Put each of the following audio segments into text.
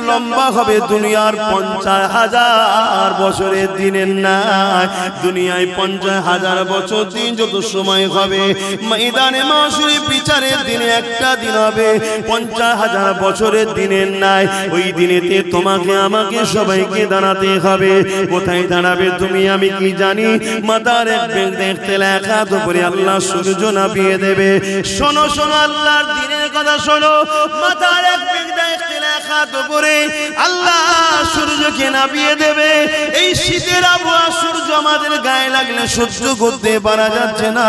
লম্বা হবে দুনিয়ার 50,000 বছরের দিনের নাই। দুনিয়ায় 50,000 বছর দিন যত সময় হবে, ময়দানে মাশরে বিচারের দিনে একটা দিন হবে 50,000 বছরের দিনের নাই। ওই দিনেতে তোমাকে আমাকে সবাইকে দাঁড়াতে হবে। কোথায় দাঁড়াবে তুমি আমি কি জানি? মাথার এক বেগ দেখতে লেখা তো করে আল্লাহ সূর্য নামিয়ে দেবে। শোনো শোনো, আল্লাহর দিনের কথা শোনো। মাথার এক বেগ দেখতে লেখা তো করে আল্লাহ সূর্যকে নামিয়ে দেবে। এই শীতের আবহাওয়া সূর্য আমাদের গায়ে লাগলে সহ্য করতে পারা যাচ্ছে না।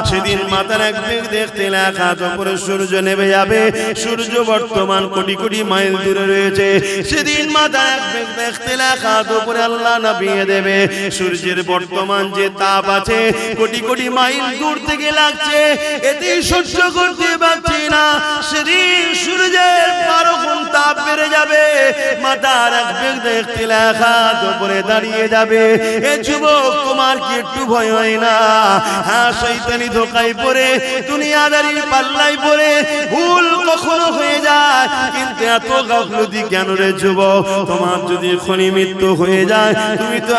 সেদিন মাথার এক বেগ দেখতে লেখা তো করে সূর্য নেমে যাবে। সূর্য বর্তমান কোটি কোটি মাইল দূরে রয়েছে। সেদিন মাথার এক বেগ দেখতে লেখা তো করে আল্লাহ নামিয়ে দেবে। সূর্যের বর্তমান যে তাপ আছে কোটি কোটি মাইল দূর থেকে লাগছে, এতেই সহ্য করতে পারছি না। সেদিন সূর্যের 12 গুণ তাপ বেড়ে যাবে। মাথার এক বেগ দেখতে লেখা তো করে দাঁড়িয়ে যাবে। এ যুবক, তোমার কি একটু ভয় হয় না? হ্যাঁ, শয়তানি ধোঁকায় পড়ে দুনিয়াদারির পাল্লায় পড়ে ভুল কখনো হয়ে যায়, কিন্তু এত গাফলতি কেন রে যুবক? তোমার যদি এখনই মৃত্যু হয়ে যায়, তুমি তো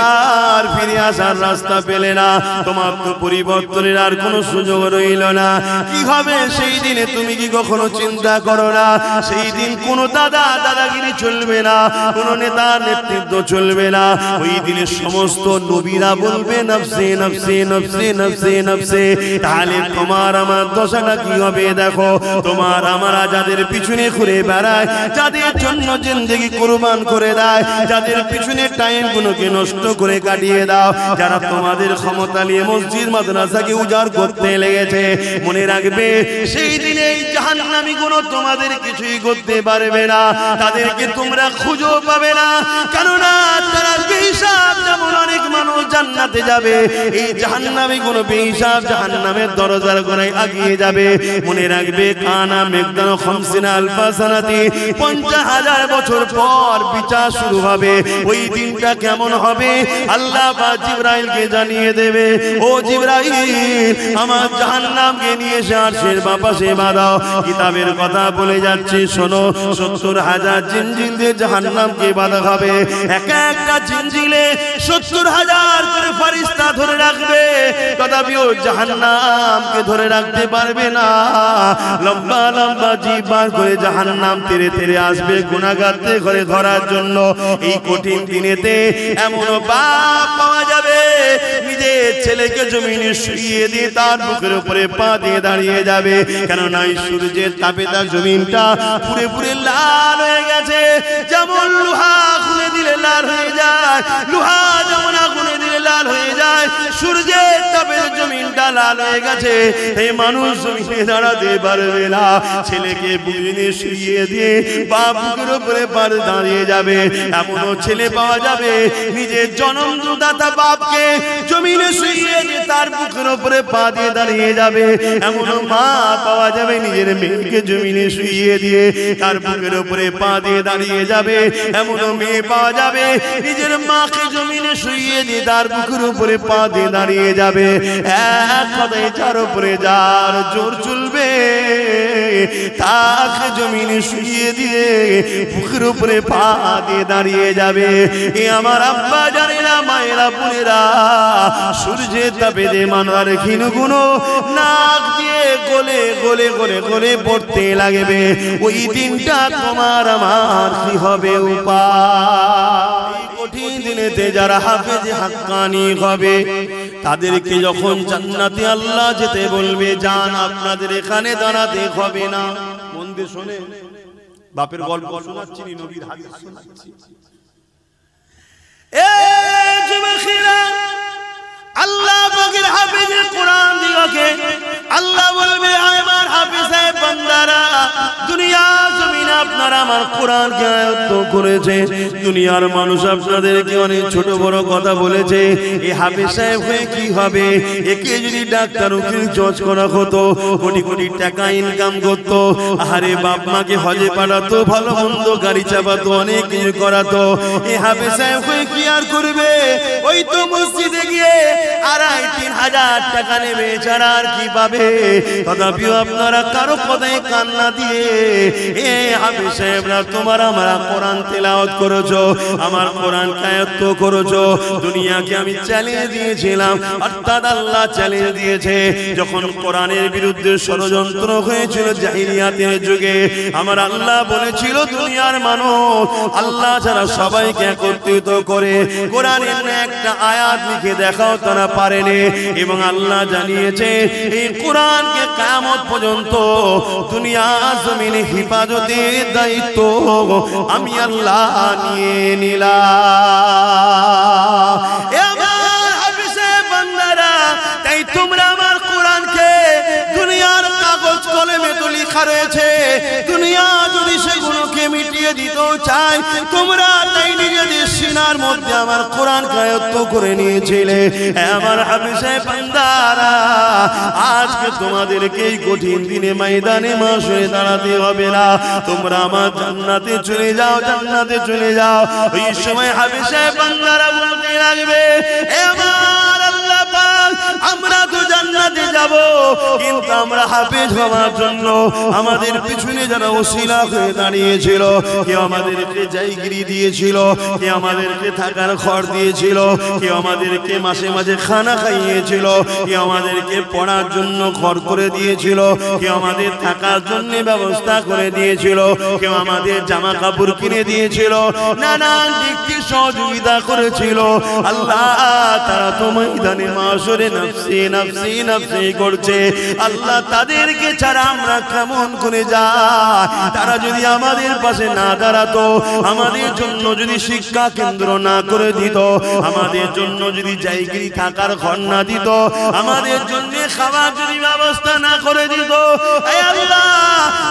আর ফিরে আসার রাস্তা পেলে না। তোমার তো পরিবর্তনের আর কোনো সুযোগ রইল না। কি হবে সেই দিনে তুমি কি কখনো চিন্তা করো না? সেই দিন কোনো দাদাগিরি চলবে না, কোনো নেতার নেতৃত্ব চলবে না। ওই দিনে সমস্ত নবীরা বলবে নফসে নফসে নফসে নফসে নফসে। তাহলে তোমার আমার দশাটা কি হবে দেখো। তোমার আমরা যাদের পিছনে ঘুরে বেড়ায়, যাদের জন্য জিন্দেগি কুরবান করে দেয়, যাদের পিছনে টাইম গুলোকে নষ্ট করে কাটিয়ে দাও, যারা তোমাদের ক্ষমতা নিয়ে মসজিদ মাদ্রাসাকে উজাড় করতে লেগেছে, মনে রাখবে সেই দিনে এই জাহান্নামী গুলো তোমাদের কিছুই করতে পারবে না। তাদেরকে তোমরা খুঁজেও পাবে না, কেননা তারা বেহিসাব। যেমন অনেক মানুষ জান্নাতে যাবে, এই জাহান্নামী গুলো বেহিসাব জাহান্নামের দরজার গোড়ায় আগিয়ে যাবে। মনে রাখবে কানা মেঘদান 50 আলফা সানাতি, 50,000 বছর পর বিচার শুরু হবে। ওই দিনটা কেমন হবে আল্লাহ পাক জিবরাইলকে জানিয়ে দেবে। ও জিবরাইল, আমার জাহান্নামকে নিয়ে এসে আরশের পাশে বাঁধাও। কিতাবের কথা বলে যাচ্ছে, শোনো, 70,000 জিনজিল দিয়ে জাহান্নামকে বাঁধা হবে। একটা জিনজিলে 70,000 করে ফেরেশতা ধরে রাখবে, তথাপিও জাহান্নামকে ধরে রাখতে পারবে না। লম্বা লম্বা জিভ বার করে জাহান্নাম তেরে তেরে আসবে গুনাহগারদের ঘরে ধরার জন্য। এই কঠিন দিনেতে এমন বাপ পাওয়া যাবে, নিজের ছেলেকে জমিনে শুইয়ে দিয়ে তার বুকের উপরে পা দিয়ে দাঁড়িয়ে যাবে। কেননা এই সূর্যের তাপে তার জমিনটা পুরে পুরে লাল হয়ে গেছে। যেমন লোহা খুলে দিলে লাল হয়ে যায়, লোহা যেমন আগুনে দিলে লাল হয়ে যায়, সূর্যের তাপে জমিনটা লাল হয়ে গেছে। এই মানুষ জমিনে দাঁড়াতে পারবে না। ছেলেকে বুকে শুইয়ে দিয়ে বাপ বুকের উপরে পার দাঁড়িয়ে যাবে। এমনও ছেলে পাওয়া যাবে নিজের জন্মদাতা বাপকে জমিনে শুইয়ে দিয়ে তার বুকের উপরে পা দিয়ে দাঁড়িয়ে যাবে। এমনও মা পাওয়া যাবে নিজের মেয়েকে জমিনে শুইয়ে দিয়ে তার বুকের উপরে পা দিয়ে দাঁড়িয়ে যাবে। এমনও মেয়ে পাওয়া যাবে নিজের মাকে জমিনে শুইয়ে দিয়ে তার বুকের উপরে পা দিয়ে দাঁড়িয়ে যাবে। এক কথায় যার উপরে যার জোর চলবে, তাকে জমিনে শুইয়ে দিয়ে বুকের উপরে পা দিয়ে দাঁড়িয়ে যাবে। এ আমার আব্বা জানেরা, মায়েরা, বোনেরা, সূর্যের তাপে যে মানুষের ক্ষীণগুলো নাক দিয়ে গলে গলে গলে গলে পড়তে লাগবে। ওই দিনটা তোমার আমার কি হবে উপায়? কঠিন দিনেতে যারা হাফেজে হাক্কানি হবে, তাদেরকে যখন জান্নাতে আল্লাহ যেতে বলবে, জান আপনাদের এখানে দাঁড়াতে হবে না। মন দিয়ে শোনে, বাপের গল্প শোনাচ্ছি, নবীর হাদিস শোনাচ্ছি। এই যুবকেরা, আল্লাহ পাকের হাফেজে কোরআন দিগকে আল্লাহ বলবে, আমার হাফেজ সাহেব বান্দারা, দুনিয়া জমিনে আপনারা আমার কোরআনকে আয়ত্ত করেছে। দুনিয়ার মানুষ আপনাদেরকে অনেক ছোট বড় কথা বলেছে। এই হাফেজ সাহেব হয়ে কি হবে? একে যদি ডাক্তার উকিল জজ করা হতো, কোটি কোটি টাকা ইনকাম করতো, আরে বাপ মাকে হজে পাঠাতো, ভালো মন্দ গাড়ি চাপাতো, অনেক কিছু করাতো। এই হাফেজ সাহেব হয়ে কি আর করবে? ওই তো মসজিদে গিয়ে 2,500 1000 টাকা নেবে ছাড়া আর কি পাবে? তথাপিও আপনারা কারো কথায় কান্না দিয়ে এ হাফেজ সাহেবরা তোমার আমরা কোরআন তেলাওয়াত করেছো, আমার কোরআন আয়াত করেছো। দুনিয়াকে আমি চ্যালেঞ্জ দিয়েছিলাম, অর্থাৎ আল্লাহ চ্যালেঞ্জ দিয়েছে। যখন কোরআনের বিরুদ্ধে ষড়যন্ত্র হয়েছিল জাহিলিয়াতের যুগে, আমার আল্লাহ বলেছিল দুনিয়ার মানুষ আল্লাহ ছাড়া সবাইকে একত্রিত করে কোরআনের একটা আয়াত লিখে দেখাও, তারা পারেনি। এবং আল্লাহ জানিয়েছে এই কোরআনকে কিয়ামত পর্যন্ত দুনিয়া জমিনে হেফাজতের দায়িত্ব আমি আল্লাহ নিয়ে নিলাম। আমার হাফেজে বান্দারা, তাই তোমরা আমার কোরআনকে দুনিয়ার কাগজ কলমে তো লেখা রয়েছে, দুনিয়া যদি সেগুলোকে মিটিয়ে দিতেও চায়, তোমরা তাই নিজেদের সিনার মধ্যে আমার কোরআন আয়ত্ত করে নিয়েছিলে। আমার হাফেজে বান্দারা, আজকে তোমাদেরকে এই কঠিন দিনে ময়দানে মাশরে দাঁড়াতে হবে না, তোমরা আমার জান্নাতে চলে যাও, জান্নাতে চলে যাও। ওই সময় হাফেজে বান্দারা বলতে লাগবে, আমার আল্লাহ পাক, আমরা তো জান্নাতে যাব, কিন্তু আমরা হাফেজ হওয়ার জন্য আমাদের পিছনে যারা ওসিলা হয়ে দাঁড়িয়েছিল, কেউ আমাদেরকে জায়গিরি দিয়েছিল, কেউ আমাদেরকে থাকার ঘর দিয়েছিল, কেউ আমাদেরকে মাসে মাসে খানা খাইয়েছিল, কেউ আমাদেরকে পড়ার জন্য ঘর করে দিয়েছিল, কেউ আমাদের থাকার জন্য ব্যবস্থা করে দিয়েছিল, কেউ আমাদের জামা কাপড় কিনে দিয়েছিল, নানান দিক থেকে সহযোগিতা করেছিল। আল্লাহ তারা তো ময়দানে মাশরে নফসি নফসি নফসি করছে। আল্লাহ তাদেরকে ছাড়া আমরা কেমন করে যাই? তারা যদি আমাদের পাশে না দাঁড়াতো, আমাদের জন্য যদি শিক্ষা কেন্দ্র না করে দিত, আমাদের জন্য যদি জায়গিরি থাকার ঘর না দিত, আমাদের জন্য খাবার যদি ব্যবস্থা না করে দিত, এই আল্লাহ,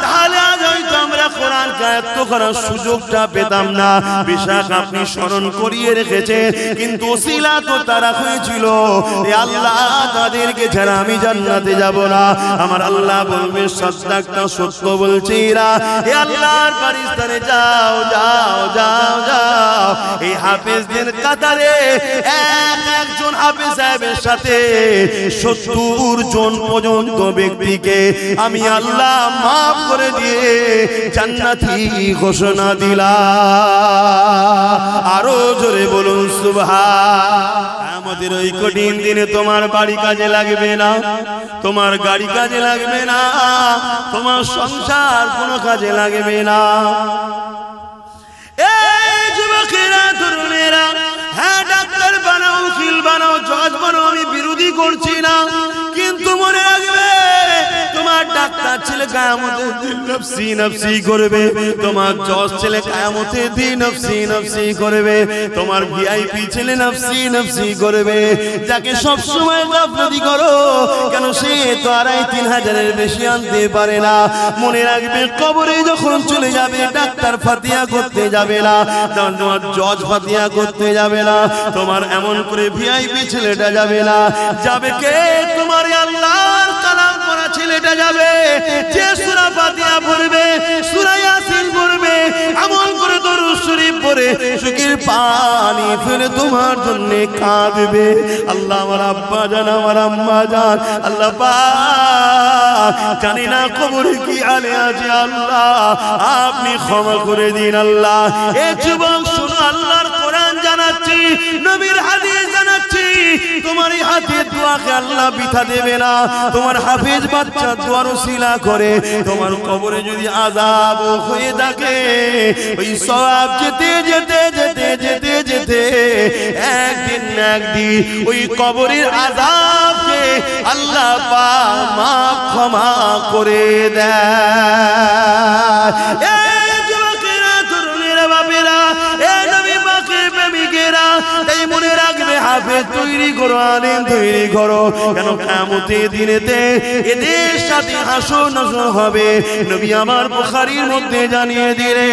তাহলে আজ হয়তো আমরা কোরআন আয়াত্ত করার সুযোগটা পেতাম না। বেশক আপনি স্মরণ করিয়ে রেখেছেন, কিন্তু ওসিলা তো তারা হয়েছিল। এ আল্লাহ, তাদেরকে ছাড়া আমি জান্নাতে যাব না। আমার আল্লাহ বলবে সাদাকতা, সত্য বলছি না। এ আল্লাহর বারিস্তানে যাও যাও যাও যাও, এই হাফেজদের কাতারে একজন হাফেজ সাহেবের সাথে 70 জন পর্যন্ত ব্যক্তিকে আমি আল্লাহ মাফ করে দিয়ে জান্নাতি ঘোষণা দিলাম। আরো জোরে বলুন সুবহান। আমাদের ওই কঠিন দিনে তোমার বাড়ি কাজে লাগবে না, তোমার গাড়ি কাজে লাগবে না, তোমার সংসার কোনো কাজে লাগবে না। এই যুবকেরা, তরুণেরা, হ্যাঁ ডাক্তার বানাও, উকিল বানাও, জজ বানাও, আমি বিরোধী করছি না, কিন্তু মনে রাখবে তোমার ডাক্তার ছেলে কিয়ামতের দিন নফসি নফসি করবে, তোমার জজ ছেলে কিয়ামতের দিন নফসি নফসি করবে, তোমার ভিআইপি ছেলে নফসি নফসি করবে। যাকে সব সময় গাফলতি করো কেন, সে তো 2,5-3 হাজারের বেশি আনতে পারে না। মনে রাখবে কবরে যখন চলে যাবে, ডাক্তার ফাতিহা করতে যাবে না, তোমার জজ ফাতিহা করতে যাবে না, তোমার এমন করে ভিআইপি ছেলেটা যাবে না। যাবে কে? তোমার আল্লাহর কালাম পড়া ছেলেটা যাবে, যে সূরা ফাতিহা পড়বে, সূরা ইয়াসিন পড়বে, এমন করে দরুদ শরীফ পড়ে চোখের পানি ফেলে তোমার জন্য কাঁদবে। আল্লাহ, আমার আব্বা জান, আমার আম্মা জান, আল্লাহ পাক জানি না কবরে কি হালে আছে, আল্লাহ আপনি ক্ষমা করে দিন। আল্লাহ, এ যুবক শুনো, আল্লাহর কোরআন জানাচ্ছি, নবীর হাদিস জানাচ্ছি, তোমার এই হাতের দোয়াকে আল্লাহ বৃথা দেবে না। তোমার হাফেজ বাচ্চা দোয়ার ওসিলা করে তোমার কবরে যদি আযাব হয়ে থাকে, ওই সওয়াব যেতে যেতে যেতে যেতে যেতে একদিন না একদিন ওই কবরের আযাবকে আল্লাহ পাক মাফ ক্ষমা করে দেয়। এই যুবকেরা, তরুণেরা, বাপেরা, এই নবী পাকের প্রেমিকেরা, তাই মনে রাখবে হাফেজ তৈরি করো, আলেম তৈরি করো, কেন কিয়ামতের দিনেতে এদের সাথে হাসর নাসর হবে। নবী আমার বুখারীর মধ্যে জানিয়ে দিলে,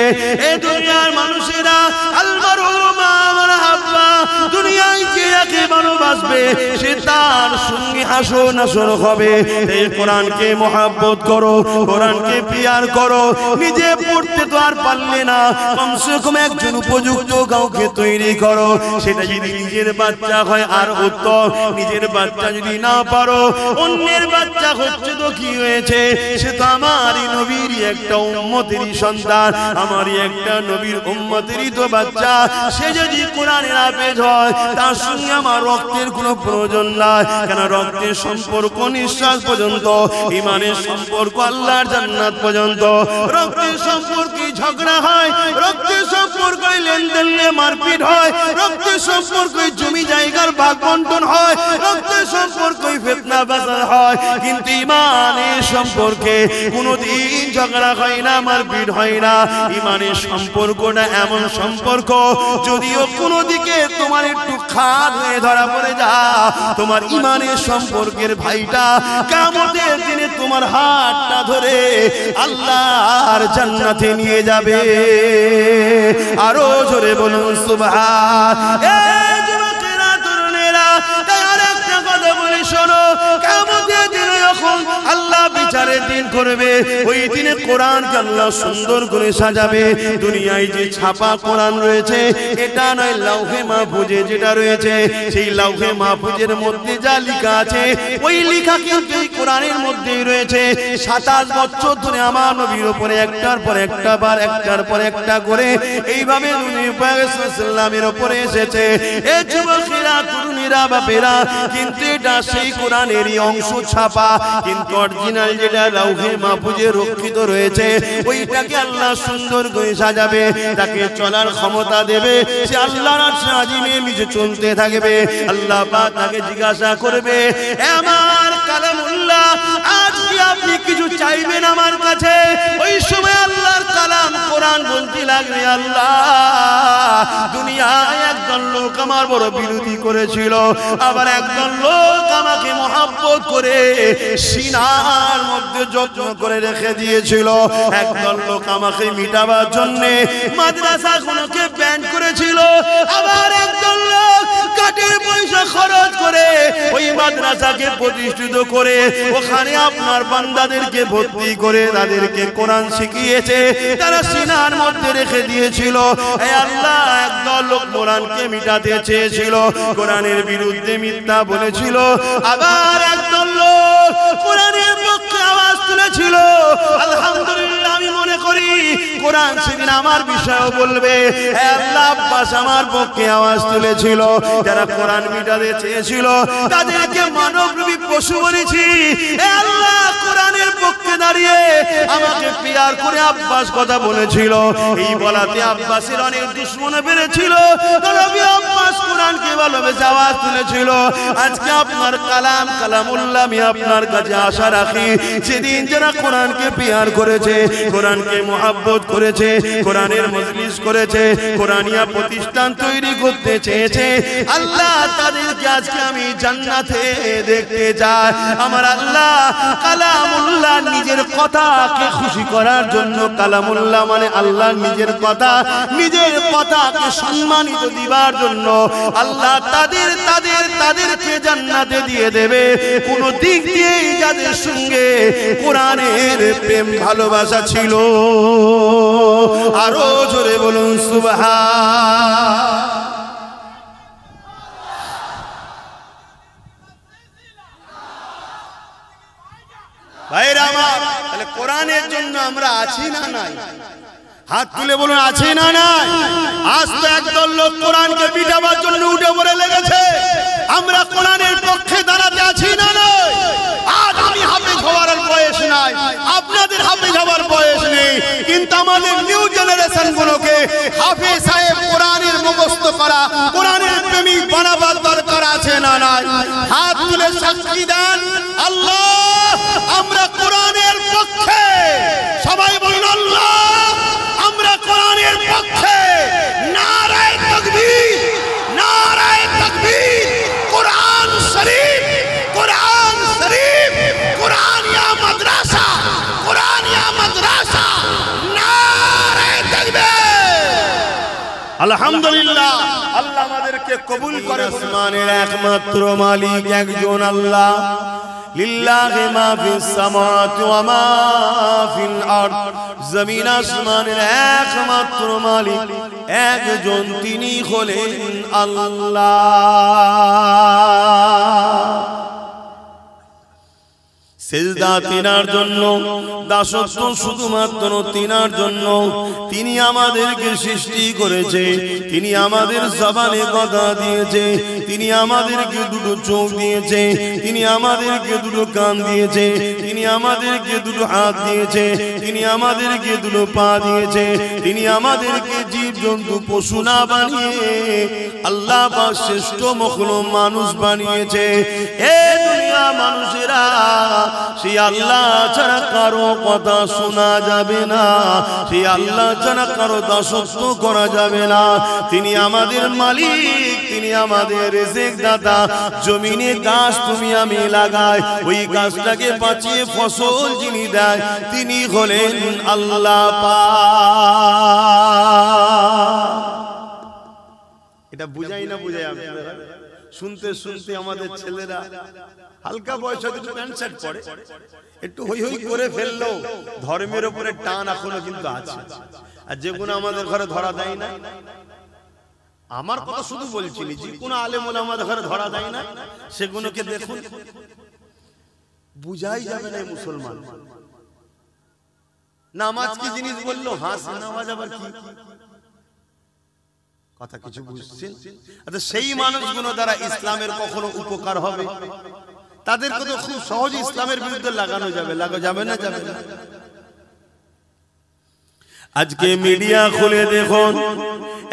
এই দুনিয়ার মানুষেরা আল মারহু মা মান হাব্বা, দুনিয়ায় যে একে ভালোবাসবে আসবে সে তার সঙ্গে হাসর নাসর হবে। এই কোরআনকে মহব্বত করো, কোরআনকে প্যার করো। নিজে পড়তে তো আর পারলে না, কমসে কম একজন উপযুক্ত কাউকে তৈরি করো। সেটা যদি নিজের বাচ্চা হয় আর উত্তম, নিজের বাচ্চা যদি না পারো অন্যের বাচ্চা হচ্ছে তো কি হয়েছে, সে তো আমারই নবীরই একটা উম্মতেরই সন্তান, আমারই একটা নবীর উম্মতেরই তো বাচ্চা। সে যদি কোরআনের হাফেজ হয় তার সঙ্গে আমার রক্তের কোনো প্রয়োজন নাই। কেন রক্তের সম্পর্ক নিঃশ্বাস পর্যন্ত, ইমানের সম্পর্ক আল্লাহর জান্নাত পর্যন্ত। রক্তের সম্পর্কে ঝগড়া হয়, রক্তের সম্পর্কে লেনদেন মারপিট হয়, রক্তের সম্পর্কে জমি জায়গার ভাগ বন্টন হয়, রক্তের সম্পর্কে ফিতনা বাজার হয়। কিন্তু ইমানের সম্পর্কে কোনোদিন ঝগড়া হয় না, মারপিট হয় না। ইমানের সম্পর্কটা এমন সম্পর্ক, যদিও কোনো দিকে তোমার একটু খাদ হয়ে ধরা পড়ে যা, তোমার ইমানের সম্পর্কের ভাইটা কিয়ামতের দিনে তোমার হাতটা ধরে আল্লাহর জান্নাতে নিয়ে যাবে। আরো জোরে বলুন সুবহান। এই যুবকেরা, তরুণেরা, তাই আরেকটা কথা বলি শোনো, কিয়ামতের দিনে যখন আল্লাহ বিচারের দিন করবে, ওই দিনে কোরআনকে আল্লাহ সুন্দর করে সাজাবে। দুনিয়ায় যে ছাপা কোরআন রয়েছে এটা নয়, লাউহে মাহফুজে যেটা রয়েছে, সেই লাউহে মাহফুজের মধ্যে যা লেখা আছে ওই লেখা কিন্তু এই কোরআনের মধ্যেই রয়েছে। 27 বছর ধরে আমার নবীর উপরে একটার পর একটা বার, একটার পর একটা করে এইভাবে নবী পাক সাল্লাল্লাহু উপরে এসেছে। এই যুবকেরা, তরুণীরা, বাপেরা, কিন্তু এটা সেই কোরআনেরই অংশ ছাপা, কিন্তু অরিজিনাল যেটা লাউহে মাহফুজে রক্ষিত রয়েছে ওইটাকে আল্লাহ সুন্দর করে সাজাবে, তাকে চলার ক্ষমতা দেবে। সে আল্লাহর আরশে আজিমে নিচে চলতে থাকবে। আল্লাহ পাক তাকে জিজ্ঞাসা করবে, আমার কালামুল্লাহ, আজ কি আপনি কিছু চাইবেন আমার কাছে? ওই সময় আল্লাহর কালাম কোরআন বলতে লাগবে, আল্লাহ, দুনিয়ায় একজন লোক আমার বড় বিরোধী করেছিল, আবার একজন লোক আমাকে মহব্বত করে সিনার মধ্যে যত্ন করে রেখে দিয়েছিল, একজন লোক আমাকে মিটাবার জন্য মাদ্রাসাগুলোকে ব্যান করেছিল, আবার একজন লোক কাটের পয়সা খরচ করে ওই মাদ্রাসাকে প্রতিষ্ঠিত করে ওখানে আপনার বান্দাদেরকে ভর্তি করে তাদেরকে কোরআন শিখিয়েছে, তারা সিনার মধ্যে রেখে দিয়েছিল। হে আল্লাহ, একদল লোক কোরআনকে মিটাতে চেয়েছিল, কোরআনের বিরুদ্ধে মিথ্যা বলেছিল, আবার একদল লোক কোরআনের পক্ষে আওয়াজ তুলেছিল। আলহামদুলিল্লাহ, আমি মনে করি কোরআন সেদিন আমার বিষয়ও বলবে। হে আল্লাহ, আব্বাস আমার পক্ষে আওয়াজ তুলেছিল, যারা কোরআন মিটাতে চেয়েছিল তাদেরকে মানবরূপী পশু বলেছি। হে আল্লাহ, কোরআনের পক্ষে দাঁড়িয়ে আমাকে প্যার করে আব্বাস কথা বলেছিল, এই বলাতে আব্বাসের অনেক দুশমন বেড়েছিল, তবে আব্বাস কোরআনকে ভালোবেসে আওয়াজ তুলেছিল। আজকে আপনার কালাম কালামুল্লাহ আমি আপনার কাছে আশা রাখি, সেদিন যারা কোরআনকে প্যার করেছে, কোরআনকে মহব্বত করেছে, কোরআনের মজলিস করেছে, কোরআনিয়া প্রতিষ্ঠান তৈরি করতে চেয়েছে, আল্লাহ তাদেরকে আজকে আমি জান্নাতে দেখতে চাই। আমার আল্লাহ কালামুল্লাহ নিজের কথাকে খুশি করার জন্য, কালামুল্লাহ মানে আল্লাহ নিজের কথা, নিজের কথাকে সম্মানিত দিবার জন্য আল্লাহ তাদেরকে জান্নাতে দিয়ে দেবে। কোন দিক দিয়ে যাদের সঙ্গে কোরআনের প্রেম ভালোবাসা ছিল, আরো জোরে বলুন সুবহান। ভাইরা আমার, তাহলে কোরআনের জন্য আমরা আছি না নাই? হাত তুলে বলুন, আছি না নাই? আজ তো একদল লোক কোরআনকে পিটাবার জন্য উঠে পড়ে লেগেছে। আমরা কোরআনের পক্ষে দাঁড়াতে আছি না নাই? আজ আমি হাফেজ হওয়ার বয়স নাই, আপনাদের হাফেজ হওয়ার বয়স নেই, কিন্তু আমাদের নিউ জেনারেশন গুলোকে হাফেজ সাহেব কোরআনের মুখস্থ করা, কোরআনের প্রেমিক বানাবার দরকার আছে না নাই? হাত তুলে সাক্ষী দেন, আল্লাহ আমরা কোরআনের পক্ষে। সবাই বলুন আল্লাহ আমরা কোরআনের পক্ষে। নারায়ে তাকবীর, নারায়ে তাকবীর। কোরআন শরীফ, কোরআন শরীফ, কোরআনিয়া মাদ্রাসা, কোরআনিয়া মাদ্রাসা। নারায়ে তাকবীর। আলহামদুলিল্লাহ আল্লাহ আমাদেরকে কবুল করে। আসমানের একমাত্র মালিক একজন আল্লাহ। লিল্লাহি মা ফিস সামাওয়াতি ওয়া মা ফিল আরদ। জমিন আসমানের একমাত্র মালিক একজন, তিনি হলেন আল্লাহ। সেজদা তিনার জন্য, দাসত্ব শুধুমাত্র তিনার জন্য। তিনি আমাদেরকে সৃষ্টি করেছে, তিনি আমাদের জবানে কথা দিয়েছে, তিনি আমাদেরকে দুটো চোখ দিয়েছে, তিনি আমাদেরকে দুটো কান দিয়েছে, তিনি আমাদেরকে দুটো হাত দিয়েছে, তিনি আমাদেরকে দুটো পা দিয়েছে, তিনি আমাদেরকে জীবজন্তু পশু না বানিয়ে আল্লাহ পাক শ্রেষ্ঠ মখলুক মানুষ বানিয়েছে। এ দুনিয়া মানুষেরা, সেই আল্লাহ ছাড়া কারো কথা শোনা যাবে না, সেই আল্লাহ ছাড়া কারো দাসত্ব করা যাবে না। তিনি আমাদের মালিক, তিনি আমাদের রিজিক দাতা। জমিনে গাছ তুমি আমি লাগাই, ওই গাছটাকে বাঁচিয়ে ফসল যিনি দেয় তিনি হলেন আল্লাহ পাক। এটা বুঝাই না বুঝাই আপনারা? শুনতে শুনতে আমাদের ছেলেরা হালকা বয়সে একটু প্যান্ট শার্ট পরে, একটু হই হই করে ফেললো, ধর্মের উপরে টান এখনো কিন্তু আছে। আর যেগুলো আমাদের ঘরে ধরা দেয় না, আমার কথা শুধু বলছি, যে কোনো আলেম ওলামা আমাদের ঘরে ধরা দেয় না, সেগুলোকে দেখুন, বুঝাই যাবে না মুসলমান। নামাজ কি জিনিস বললো? হাস নামাজ আবার কি কথা, কিছু বুঝছেন? আচ্ছা, সেই মানুষগুলো দ্বারা ইসলামের কখনো উপকার হবে? তাদেরকে তো খুব সহজে ইসলামের বিরুদ্ধে লাগানো যাবে, যাবে না? যাবে না। আজকে মিডিয়া খুলে দেখুন,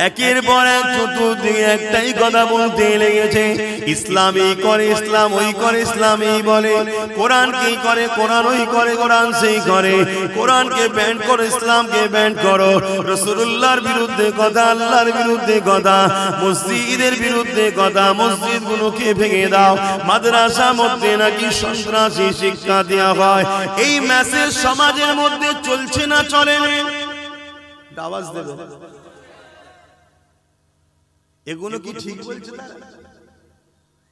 একের পর এক চতুর্দিকে একটাই কথা বলতে লেগেছে, ইসলাম এই করে, ইসলাম ওই করে, ইসলাম এই বলে, কোরআন কি করে, কোরআন ওই করে, কোরআন সেই করে, কোরআনকে ব্যান করো, ইসলামকে ব্যান করো, রাসূলুল্লাহর বিরুদ্ধে কথা, আল্লাহর বিরুদ্ধে কথা, মসজিদের বিরুদ্ধে কথা, মসজিদগুলোকে ভেঙে দাও, মাদ্রাসা মধ্যে নাকি সন্ত্রাসী শিক্ষা দেওয়া হয়। এই মেসেজ সমাজের মধ্যে চলছে না চলে না? আওয়াজ দেবে। এগুলো কি ঠিক বলছে না?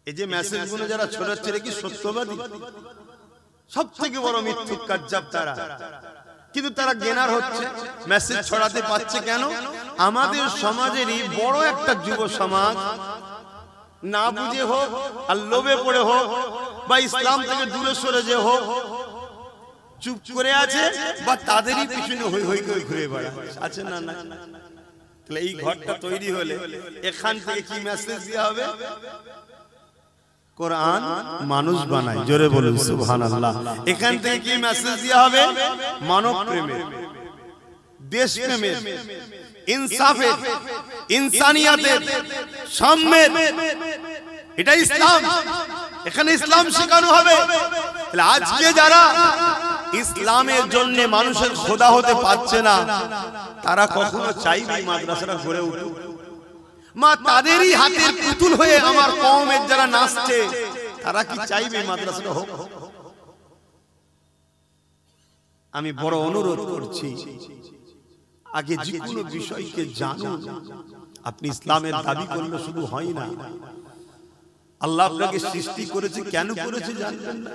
এই যে মেসেজগুলো যারা ছড়াচ্ছে, এরা কি সত্যবাদী? সবথেকে বড় মিথ্যুক কাজ্জাব তারা। কিন্তু তারা গেনার হচ্ছে, মেসেজ ছড়াতে পারছে কেন? আমাদের সমাজেরই বড় একটা যুব সমাজ, না বুঝে হোক আর লোভে পড়ে হোক বা ইসলাম থেকে দূরে সরে যে হোক, চুপ করে আছে বা তাদেরই পিছনে হই হই করে ঘুরে বেড়াচ্ছে, আছে না? না। তাহলে এই ঘরটা তৈরি হলে এখান থেকে কি মেসেজ দেওয়া হবে? কোরআন মানুষ বানায়, জোরে বলুন সুবহানাল্লাহ। এখান থেকে কি মেসেজ দেওয়া হবে? মানব প্রেমের, দেশ প্রেমের, ইনসাফের, ইনসানিয়াতের, সাম্যের। এটা ইসলাম, এখানে ইসলাম শেখানো হবে। তাহলে আজকে যারা ইসলামের জন্য মানুষের খোদা হতে পারছে না, তারা কখনো চাইবে মাদ্রাসাটা গড়ে উঠুক? মা তাদেরই হাতের পুতুল হয়ে আমার কওমের যারা নাচছে, তারা কি চাইবে মাদ্রাসাটা হোক? আমি বড় অনুরোধ করছি, আগে যে কোনো বিষয়কে জানুন। আপনি ইসলামের দাবি করলে শুধু হয় না। আল্লাহ আপনাকে সৃষ্টি করেছে, কেন করেছে জানবেন না?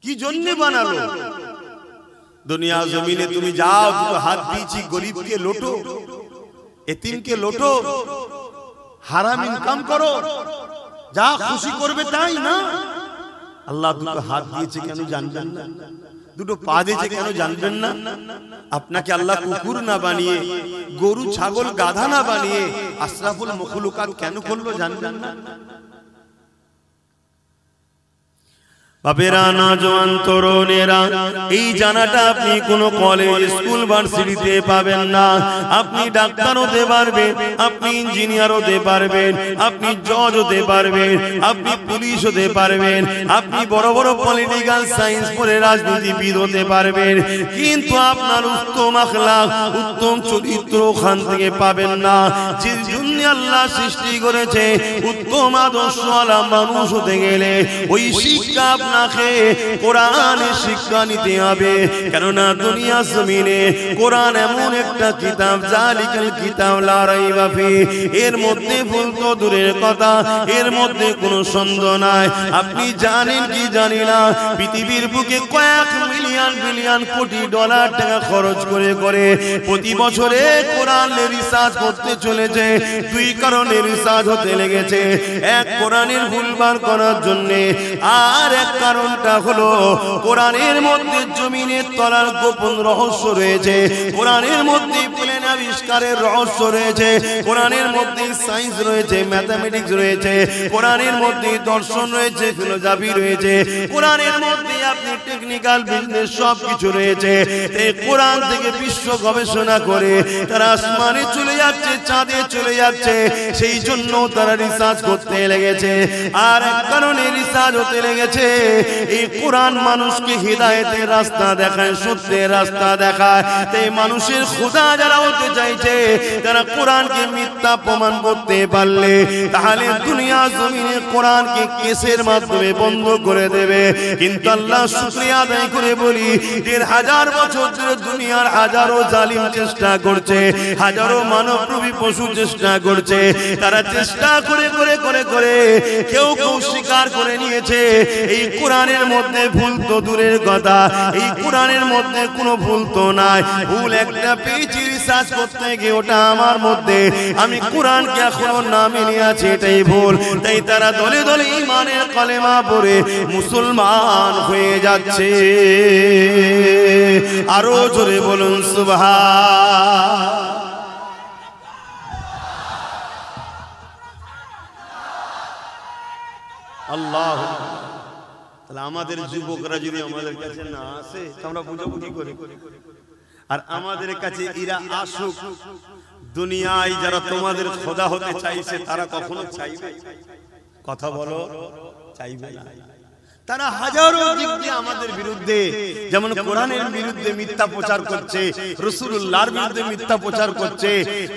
কি জন্য বানালো? দুনিয়া জমিনে তুমি যাও, দুটো হাত দিয়েছি, গরিবকে লোটো, এতিমকে লোটো, হারাম ইনকাম করো, যা খুশি করবে তাই না। আল্লাহ দুটো হাত দিয়েছে কেন জানবেন না? দুটো পা দিয়েছে কেন জানবেন না? আপনাকে আল্লাহ কুকুর না বানিয়ে, গরু ছাগল গাধা না বানিয়ে আশরাফুল মখলুকাত কেন করলো জানবেন না? বাপেরা, নওজোয়ান তরুণেরা, এই জানাটা আপনি কোনো কলেজ, স্কুল, ভার্সিটিতে পাবেন না। আপনি ডাক্তার হতে পারবেন, আপনি ইঞ্জিনিয়ার হতে পারবেন, আপনি জজ হতে পারবেন, আপনি পুলিশ হতে পারবেন, আপনি বড় বড় পলিটিক্যাল সায়েন্স পড়ে রাজনীতিবিদ হতে পারবেন, কিন্তু আপনার উত্তম আখলাক, উত্তম চরিত্র ওখান থেকে পাবেন না। যে জন্য আল্লাহ সৃষ্টি করেছে, উত্তম আদর্শওয়ালা মানুষ হতে গেলে ওই শিক্ষা না খেয়ে কোরআনের শিক্ষা নিতে হবে। কেননা দুনিয়া জমিনে কোরআন এমন একটা কিতাব, জালিকাল কিতাব লা রাইবা ফি, এর মধ্যে ভুল তো দূরের কথা, এর মধ্যে কোনো সন্দেহ নাই। আপনি জানেন কি জানি না, পৃথিবীর বুকে কয়েক মিলিয়ন বিলিয়ন কোটি ডলার টাকা খরচ করে প্রতি বছরে কোরআনের রিসার্চ করতে চলেছে। দুই কারণে রিসার্চ হতে লেগেছে, এক কোরআনের ভুলবার করার জন্য, আর এক কারণটা হলো কোরআনের মধ্যে জমিনের তলার গোপন রহস্য রয়েছে, কোরআনের মধ্যে প্লেন আবিষ্কারের রহস্য রয়েছে, কোরআনের মধ্যে সায়েন্স রয়েছে, ম্যাথমেটিক্স রয়েছে, কোরআনের মধ্যে দর্শন রয়েছে, ফিলোসফি রয়েছে, কোরআনের মধ্যে আপনি টেকনিক্যাল বিজনেস সব কিছু রয়েছে। এই কোরআন থেকে বিশ্ব গবেষণা করে তারা আসমানে চলে যাচ্ছে, চাঁদে চলে যাচ্ছে, সেই জন্য তারা রিসার্চ করতে লেগেছে। আর এক কারণে রিসার্চ হতে লেগেছে, এই কোরআন মানুষকে হিদায়াতের রাস্তা দেখায়, সত্যের রাস্তা দেখায়। তাই মানুষের খোদা যারা হতে চাইছে, তারা কোরআনকে মিথ্যা প্রমাণ করতে পারলে তাহলে দুনিয়া জমিনে কোরআনকে কেসের মাধ্যমে বন্ধ করে দেবে। কিন্তু আল্লাহ শুকরিয়া আদায় করে বলি, ১,৫০০ বছর ধরে দুনিয়ার হাজারো জালিম চেষ্টা করছে, হাজারো মানবরূপী পশু চেষ্টা করছে, তারা চেষ্টা করে করে করে করে কেউ কেউ স্বীকার করে নিয়েছে এই কোরআনের মধ্যে ভুল তো দূরের কথা, এই কোরআনের মধ্যে কোনো ভুল তো নাই। ভুল একটা পেয়েছি রিসার্চ করতে গিয়ে, ওটা আমার মধ্যে, আমি কোরআনকে এখনো না মেনে আছি, এটাই ভুল। তাই তারা দলে দলে ঈমানের কলেমা পড়ে মুসলমান হয়ে যাচ্ছে। আরো জোরে বলুন সুবহান। আল্লাহ। তাহলে আমাদের যুবকরা যদি আমাদের কাছে না আসে, আমরা বুঝাবুঝি করি, আর আমাদের কাছে এরা আসুক। দুনিয়ায় যারা তোমাদের খোদা হতে চাইছে, তারা কখনো চাইবে? কথা বলো, চাইবে না। তারা হাজারো দিক দিয়ে আমাদের বিরুদ্ধে, যেমন কোরআনের বিরুদ্ধে মিথ্যা প্রচার করছে, রাসূলুল্লাহর বিরুদ্ধে মিথ্যা প্রচার করছে,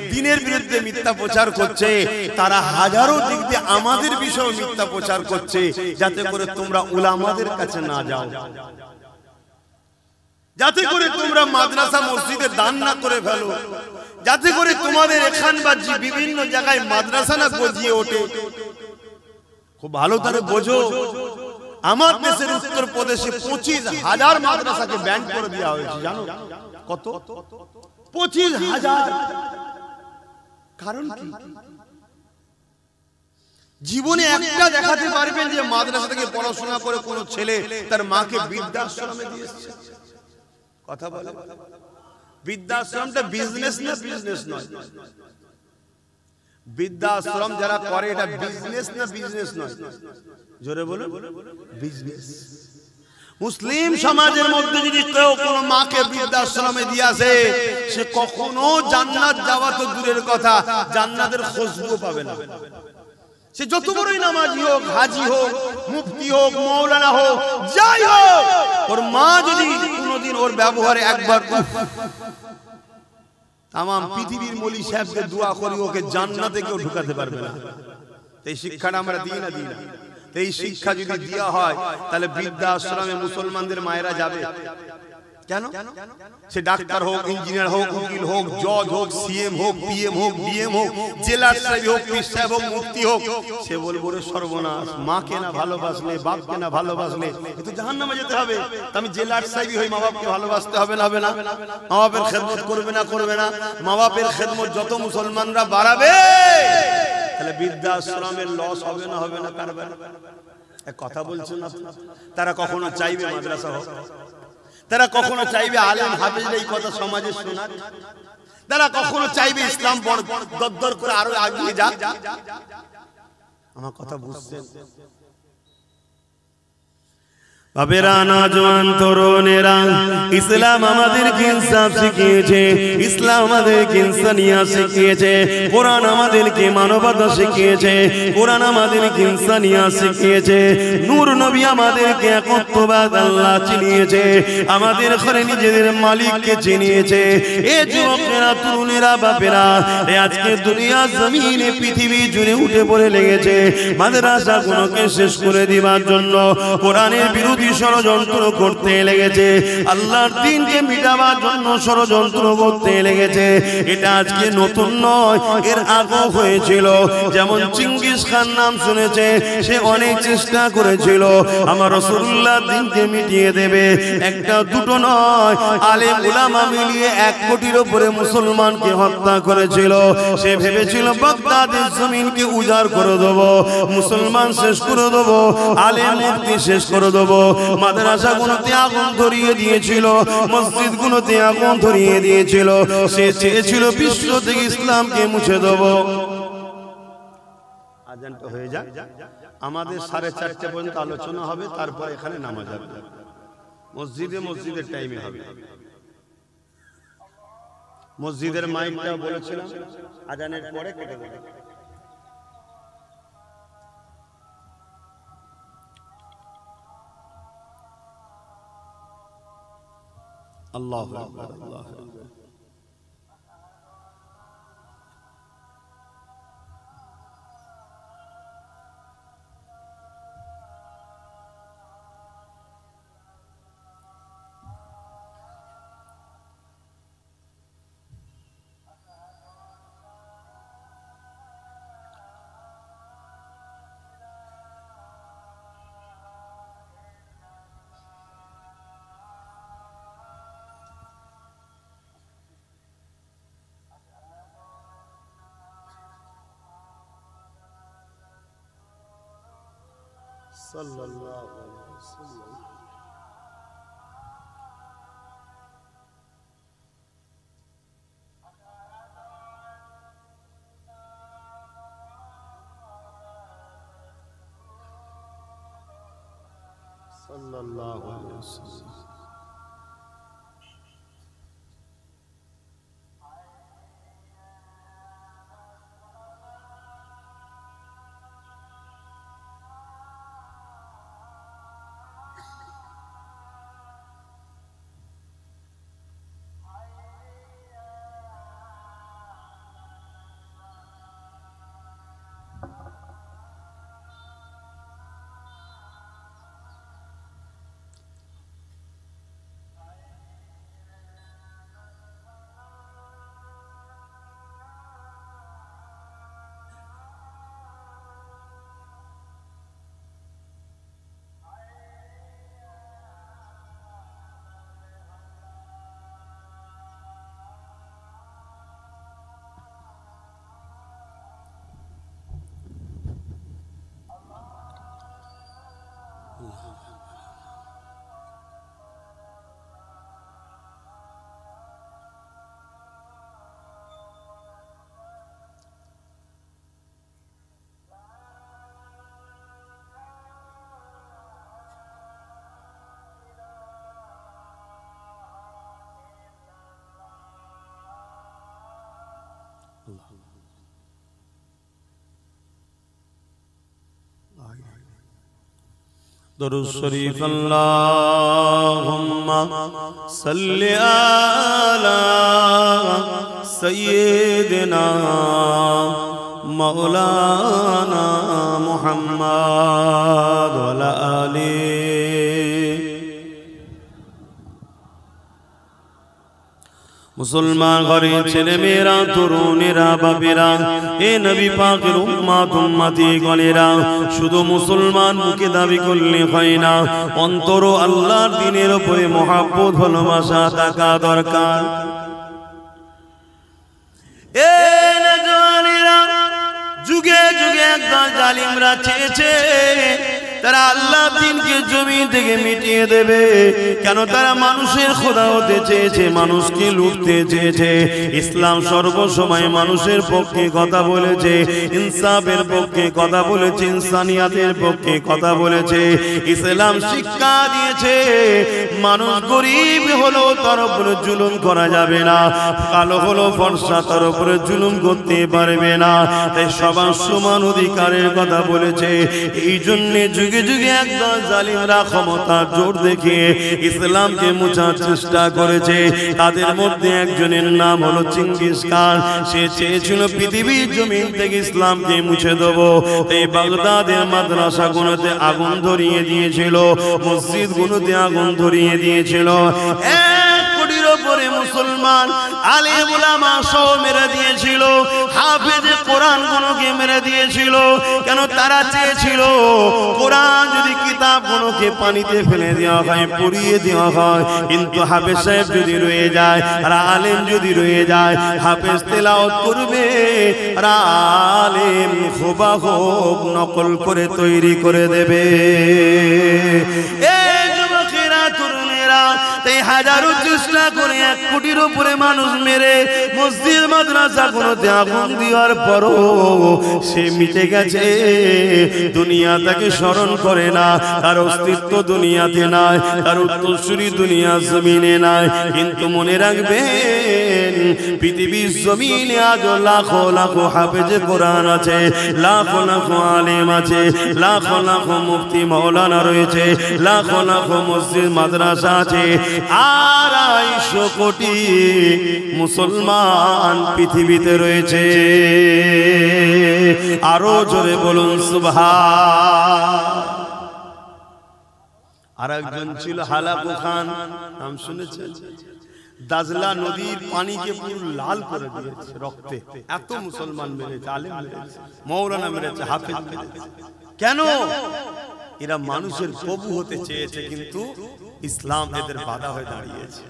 দ্বীনের বিরুদ্ধে মিথ্যা প্রচার করছে, তারা হাজারো দিক দিয়ে আমাদের বিষয়ে মিথ্যা প্রচার করছে, যাতে করে তোমরা উলামাদের কাছে না যাও, যাতে করে তোমরা মাদ্রাসা মসজিদে দান না করে ফেলো, যাতে করে তোমাদের এখান বা বিভিন্ন জায়গায় মাদ্রাসা না গজিয়ে ওঠে। খুব ভালো করে বোঝো, আমার দেশের উত্তর প্রদেশে ২৫,০০০ মাদ্রাসাকে ব্যান করে দেওয়া হয়েছে। জানো কত? ২৫,০০০। কারণ কি? জীবনে একটা দেখাতে পারবেন যে মাদ্রাসা থেকে পড়াশোনা করে কোন ছেলে তার মাকে বৃদ্ধাশ্রমে দিয়েছে? কথা বলে। বৃদ্ধাশ্রমটা বিজনেস না বিজনেস নয়? বৃদ্ধাশ্রম যারা করে এটা বিজনেস না বিজনেস নয়? জোরে বলো, বিজনেস। মুসলিম সমাজের মধ্যে যদি কেউ কোন মাকে বৃদ্ধাশ্রমে দিয়েছে, সে কখনো জান্নাত যাওয়া তো দূরের কথা, জান্নাতের খুশবু পাবে না। সে যত বড়ই নামাজি হোক, হাজি হোক, মুফতি হোক, মাওলানা হোক, যাই হোক, ওর মা যদি কোনোদিন ওর ব্যবহারে একবার তাম পৃথিবীর মলি সাহেবকে দোয়া করি, ওকে জান্নাতে কেউ ঢুকাতে পারবে না। এই শিক্ষাটা আমরা দিই না, দিই না। এই শিক্ষা যদি দেওয়া হয়, তাহলে বৃদ্ধাশ্রমে মুসলমানদের মায়েরা যাবে কেন? সে ডাক্তার হোক, ইঞ্জিনিয়ার হোক, উকিল হোক, জজ হোক, সিএম হোক, পিএম হোক, ডিএম হোক, জেলার সাহেব হোক, পীর সাহেব হোক, মুফতি হোক, সে বলবো রে সর্বনাশ, মাকে না ভালোবাসলে, বাপকে না ভালোবাসলে এ তো জাহান্নামে যেতে হবে। আমি জেলার সাহেবই হই, মা বাপকে ভালোবাসতে হবে না? হবে না? মা বাপের খেদমত করবে না? করবে না? মা বাপের খেদমত যত মুসলমানরা বাড়াবে, তাহলে বৃদ্ধাশ্রমের লস হবে না? হবে না? কারবে না? কথা বলছেন না? তারা কখনো চাইবে মাদ্রাসা হোক? তারা কখনো চাইবে আলেম হাফেজরা এই কথা সমাজে শোনাক? তারা কখনো চাইবে ইসলাম দরদর করে আরো এগিয়ে যাক? আমার কথা বুঝছেন? বাবেরা, নওজোয়ান তরুণেরা, ইসলাম আমাদেরকে ইনসাফ শিখিয়েছে, ইসলাম আমাদেরকে ইনসানিয়াত শিখিয়েছে, কোরআন আমাদেরকে মানবতা শিখিয়েছে, কোরআন আমাদেরকে ইনসানিয়াত শিখিয়েছে, নূর নবী আমাদেরকে একত্ববাদ আল্লাহ চিনিয়েছে, আমাদের ঘরে নিজেদের মালিককে চিনিয়েছে। এ যুবকেরা, তরুণেরা, বাপেরা, আজকে দুনিয়া জমিনে পৃথিবী জুড়ে উঠে পড়ে লেগেছে মাদ্রাসাগুলোকে শেষ করে দিবার জন্য, কোরআনের বিরোধী ষড়যন্ত্র করতে লেগেছে, আল্লাহর দ্বীনকে মিটাবার জন্য ষড়যন্ত্র করতে লেগেছে। এটা আজকে নতুন নয়, এর আগেও হয়েছিল। যেমন চিঙ্গিস খান নাম শুনেছে, সে অনেক চেষ্টা করেছিল আমার রাসূলুল্লাহ দ্বীনকে মিটিয়ে দেবে। একটা দুটো নয়, আলেম উলামা মিলিয়ে 1 কোটির উপরে মুসলমানকে হত্যা করেছিল। সে ভেবেছিল বাগদাদের জমিনকে উজাড় করে দেবো, মুসলমান শেষ করে দেবো, আলেম মুফতি শেষ করে দেবো। মাদ্রাসাগুলোতে আগুন ধরিয়ে দিয়েছিল, মসজিদগুলোতে আগুন ধরিয়ে দিয়েছিল। সে চেয়েছিল বিশ্ব থেকে ইসলামকে মুছে দেবো। আজানটা হয়ে যাক, আমাদের 4:30 পর্যন্ত আলোচনা হবে, তারপর এখানে নামাজ হবে। মসজিদের টাইমে হবে। মসজিদের মাইকটা বলেছিলাম আজানের পরে কেটে দেবে। আল্লাহু আকবার, আল্লাহু আকবার। সাল্লাল্লাহু আলাইহি ওয়াসাল্লাম। সাল্লাল্লাহু আলাইহি ওয়াসাল্লাম। দরুদ শরীফ আল্লাহুম্মা সাল্লি আলা সাইয়্যিদিনা মাওলানা মুহাম্মদ ওয়া আলা আলিহি। মুসলমান ঘরের ছেলে মেয়েরা, তরুণেরা, বাপেরা, এ নবী পাকের উম্মত উম্মতি গণেরা, শুধু মুসলমান মুখে দাবি করলে হয় না, অন্তর আল্লাহর দ্বীনের উপরে মহব্বত ভালোবাসা থাকা দরকার। এ নওজওয়ানেরা, যুগে যুগে একদল জালিমরা চেয়েছে তারা আল্লাহ দ্বীনকে জমি থেকে মিটিয়ে দেবে। কেন? তারা মানুষের খোদা হতে চেয়েছে, মানুষকে লুটতে চেয়েছে। ইসলাম সর্বসময় মানুষের পক্ষে কথা বলেছে, ইনসাফের পক্ষে কথা বলেছে, ইনসানিয়াতের পক্ষে কথা বলেছে। ইসলাম শিক্ষা দিয়েছে মানুষ গরিব হলো তার উপরে জুলুম করা যাবে না, কালো হলো ফর্সা তার উপরে জুলুম করতে পারবে না। তাই সবার সমান অধিকারের কথা বলেছে। এই জন্য যুগে যুগে একদল জালিমরা ক্ষমতার জোর দেখিয়ে ইসলামকে মুছার চেষ্টা করেছে। তাদের মধ্যে একজনের নাম হলো চেঙ্গিস খান। সে চেয়েছিল পৃথিবীর জমিন থেকে ইসলামকে মুছে দেবো। এই বাগদাদের মাদ্রাসাগুলোতে আগুন ধরিয়ে দিয়েছিল, মসজিদগুলোতে আগুন ধরিয়ে দিয়েছিল। 1 কোটির উপরে মুসলমান আলেম উলামা সহ মেরে দিয়েছিল। হাফেজে কোরআন গুলোকে মেরে দিয়েছিল। কেন? তারা চেয়েছিল কোরআন যদি কিতাব গুলোকে পানিতে ফেলে দেওয়া হয়, পুড়িয়ে দেওয়া হয়, কিন্তু হাফেজ সাহেব যদি রয়ে যায় আর আলেম যদি রয়ে যায়, হাফেজ তেলাওয়াত করবে আর আলেম হুবহু নকল করে তৈরি করে দেবে। এই যুবকেরা তরুণেরা তাই হাজারো চেষ্টা করে 1 কোটির উপরে মানুষ মেরে মসজিদ মাদ্রাসা গুলোতে আগুন দেওয়ার পরও সে মিটে গেছে। দুনিয়া তাকে স্মরণ করে না, তার অস্তিত্ব দুনিয়াতে নাই, তার উত্তরসূরি দুনিয়া জমিনে নাই। কিন্তু মনে রাখবেন পৃথিবীর জমিনে আজ লাখো লাখো হাফেজে কোরআন আছে, লাখো লাখো আলেম আছে, লাখো লাখো মুফতি মাওলানা রয়েছে, লাখো লাখো মসজিদ মাদ্রাসা আছে। 250 কোটি মুসলমান পৃথিবীতে রয়েছে। আরো জোরে বলুন সুবহান। আর একজন ছিল হালাকু খান, নাম শুনেছেন? দাজলা নদীর পানিকে পুরো লাল করে দিয়েছে রক্তে। এত মুসলমান মেরেছে, আলেম মেরেছে, মাওলানা মেরেছে, হাফেজ মেরেছে। কেন? এরা মানুষের প্রভু হতে চেয়েছে, কিন্তু ইসলাম এদের বাধা হয়ে দাঁড়িয়েছে।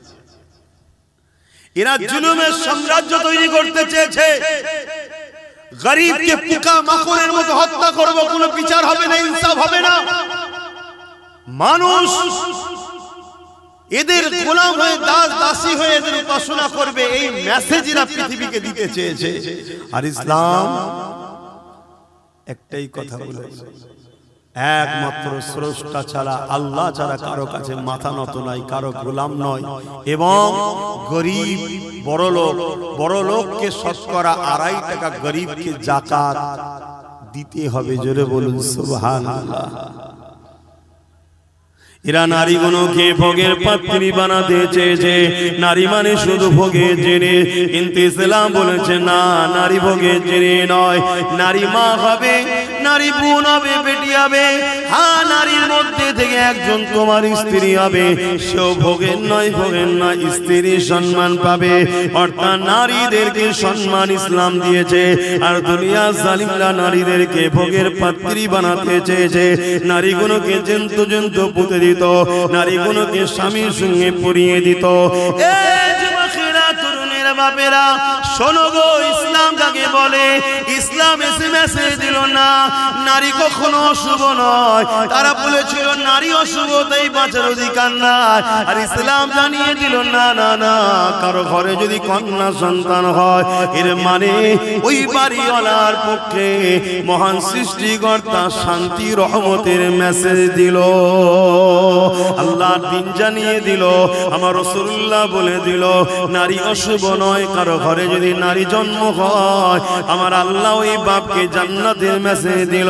এরা জুলুমের সাম্রাজ্য তৈরি করতে চেয়েছে। গরিবকে পোকা মাকড়ের মতো হত্যা করব, কোনো বিচার হবে না, ইনসাফ হবে না। মানুষ এদের গোলাম হয়ে দাস দাসী হয়ে এদের উপাসনা করবে, এই মেসেজ এরা পৃথিবীকে দিতে চেয়েছে। আর ইসলাম একটাই কথা বলেছে, একমাত্র স্রষ্টা ছাড়া, আল্লাহ ছাড়া কারো কাছে মাথা নত নাই, কারো গোলাম নয়। এবং গরিব বড় লোককে শতকরা 2.5 টাকা গরিবকে যাকাত দিতে হবে। জোরে বলুন সুবহানাল্লাহ। এরা নারীগুলোকে ভোগের পাত্রী বানাতে চেয়েছে। নারী মানে শুধু ভোগের জিনিস, কিন্তু ইসলাম বলেছে না, নারী ভোগের জিনিস নয়। নারী মা হবে, নারী বোন হবে, বেটি হবে। হ্যাঁ, নারীর মধ্যে থেকে একজন তোমার স্ত্রী হবে, সেও ভোগের নয়, ভোগের নয়, স্ত্রীর সম্মান পাবে। অর্থাৎ নারীদেরকে সম্মান ইসলাম দিয়েছে। আর দুনিয়া জালিমরা নারীদেরকে ভোগের পাত্রী বানাতে চেয়েছে। নারীগুলোকে জন্তু জন্তু পুঁতে দিত, নারীগুলোকে স্বামীর সঙ্গে পরিয়ে দিত। এই যুবকেরা, তরুণেরা, বাপেরা, শোনো গো, ইসলাম কাকে বলে? ইসলাম এসে মেসেজ দিল না নারী কখনো অশুভ নয়। তারা বলেছিল নারী অশুভ, তাই বাঁচার অধিকার নাই। আর ইসলাম জানিয়ে দিল না না না, কারো ঘরে যদি কন্যা সন্তান হয়, এর মানে ওই বাড়িওয়ালার পক্ষে মহান সৃষ্টিকর্তা শান্তি রহমতের মেসেজ দিল। আল্লাহ দিন জানিয়ে দিল, আমার রাসূলুল্লাহ বলে দিল নারী অশুভ নয়। কারো ঘরে যদি নারী জন্ম হয়, আমার আল্লাহ ওই বাপকে জান্নাতের মেসেজ দিল।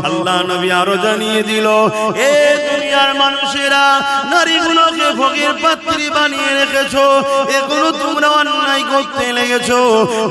আল্লাহ নবী আরো জানিয়ে দিল, এ দুনিয়ার মানুষেরা, নারীগুলোকে ভোগের পাত্রী বানিয়ে রেখেছো, এগুলো তোমরা অন্যায় করতে লেগেছো।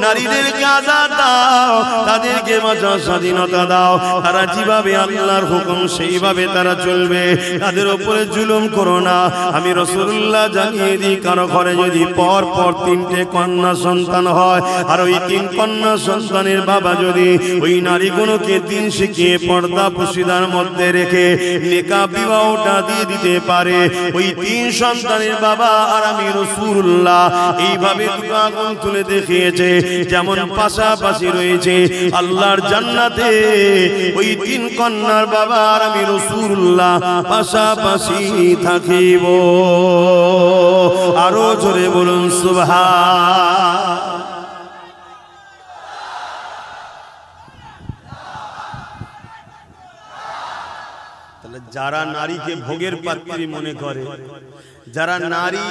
নারীদেরকে আজাদ দাও, তাদেরকে বাঁচার স্বাধীনতা দাও। তারা যেভাবে আল্লাহর হুকুম সেইভাবে তারা চলবে, তাদের উপরে জুলুম করো না। আমি রাসূলুল্লাহ জানিয়ে দিই, কারো ঘরে যদি পর পর 3টে কন্যা সন্তান হয়, আর ওই 3 কন্যা সন্তানের বাবা যদি ওই নারীগুলোকে দিন শিখিয়ে পর্দা পুশিদার মধ্যে রেখে নিকাহ বিবাহ জবাবটা দিয়ে দিতে পারে। ওই 3 সন্তানের বাবা আর আমি রাসূলুল্লাহ এইভাবে দুটো আগুন তুলে দেখিয়েছে, যেমন পাশাপাশি রয়েছে আল্লাহর জান্নাতে ওই 3 কন্যার বাবা আর আমি রাসূলুল্লাহ পাশাপাশি থাকিব। আরো জোরে বলুন সুবহান। তাহলে যারা নারীকে ভোগের পাত্রী মনে করে, যারা নারী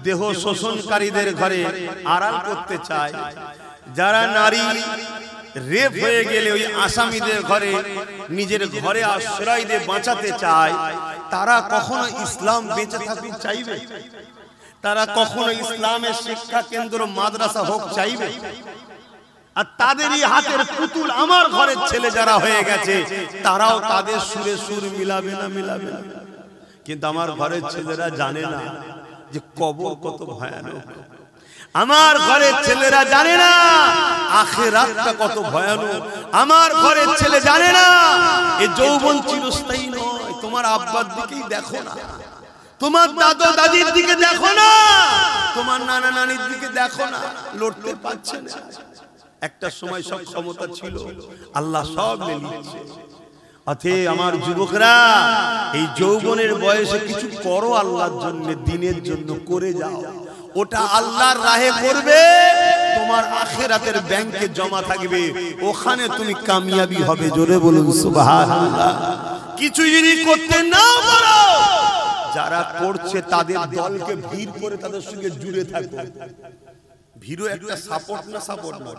দেহ শোষণকারীদের ঘরে আড়াল করতে চায়, যারা নারী রেপ হয়ে গেলে ওই আসামিদের ঘরে নিজের ঘরে আশ্রয় দিয়ে বাঁচাতে চায়, তারা কখনো ইসলাম বেঁচে থাকতে চাইবে? তারা কখনো ইসলামের শিক্ষা কেন্দ্র মাদ্রাসা হোক চাইবে? আর তাদেরই হাতের পুতুল আমার ঘরের ছেলে যারা হয়ে গেছে, তারাও তাদের সুরে সুর মিলাবে না? মিলাবে না। কিন্তু আমার ঘরের ছেলেরা জানে না যে কবর কত ভয়ানক। আমার ঘরের ছেলেরা জানে না আখিরাতটা কত ভয়ানক। আমার ঘরের ছেলে জানে না এই যৌবন চিরস্থায়ী নয়। তোমার আব্বার দিকেই দেখো না, তোমার দাদা দাদির দিকে দেখো না, তোমার নানা নানির দিকে দেখো না, লড়তে পারছে না। একটা সময় সব ক্ষমতা ছিল, আল্লাহ সব নিয়ে নিচ্ছে। অতএব আমার যুবকরা, এই যৌবনের বয়সে কিছু করো আল্লাহর জন্য, দিনের জন্য করে যাও। ওটা আল্লাহর রাহে করবে, তোমার আখিরাতের ব্যাংকে জমা থাকবে, ওখানে তুমি কামিয়াবি হবে। জোরে বলুন সুবহানাল্লাহ। কিছু যদি করতে না পারো, যারা করছে তাদের দলকে ভিড় করে তাদের সঙ্গে জুড়ে থাকো। ভিড়ও একটা সাপোর্ট না? সাপোর্ট না।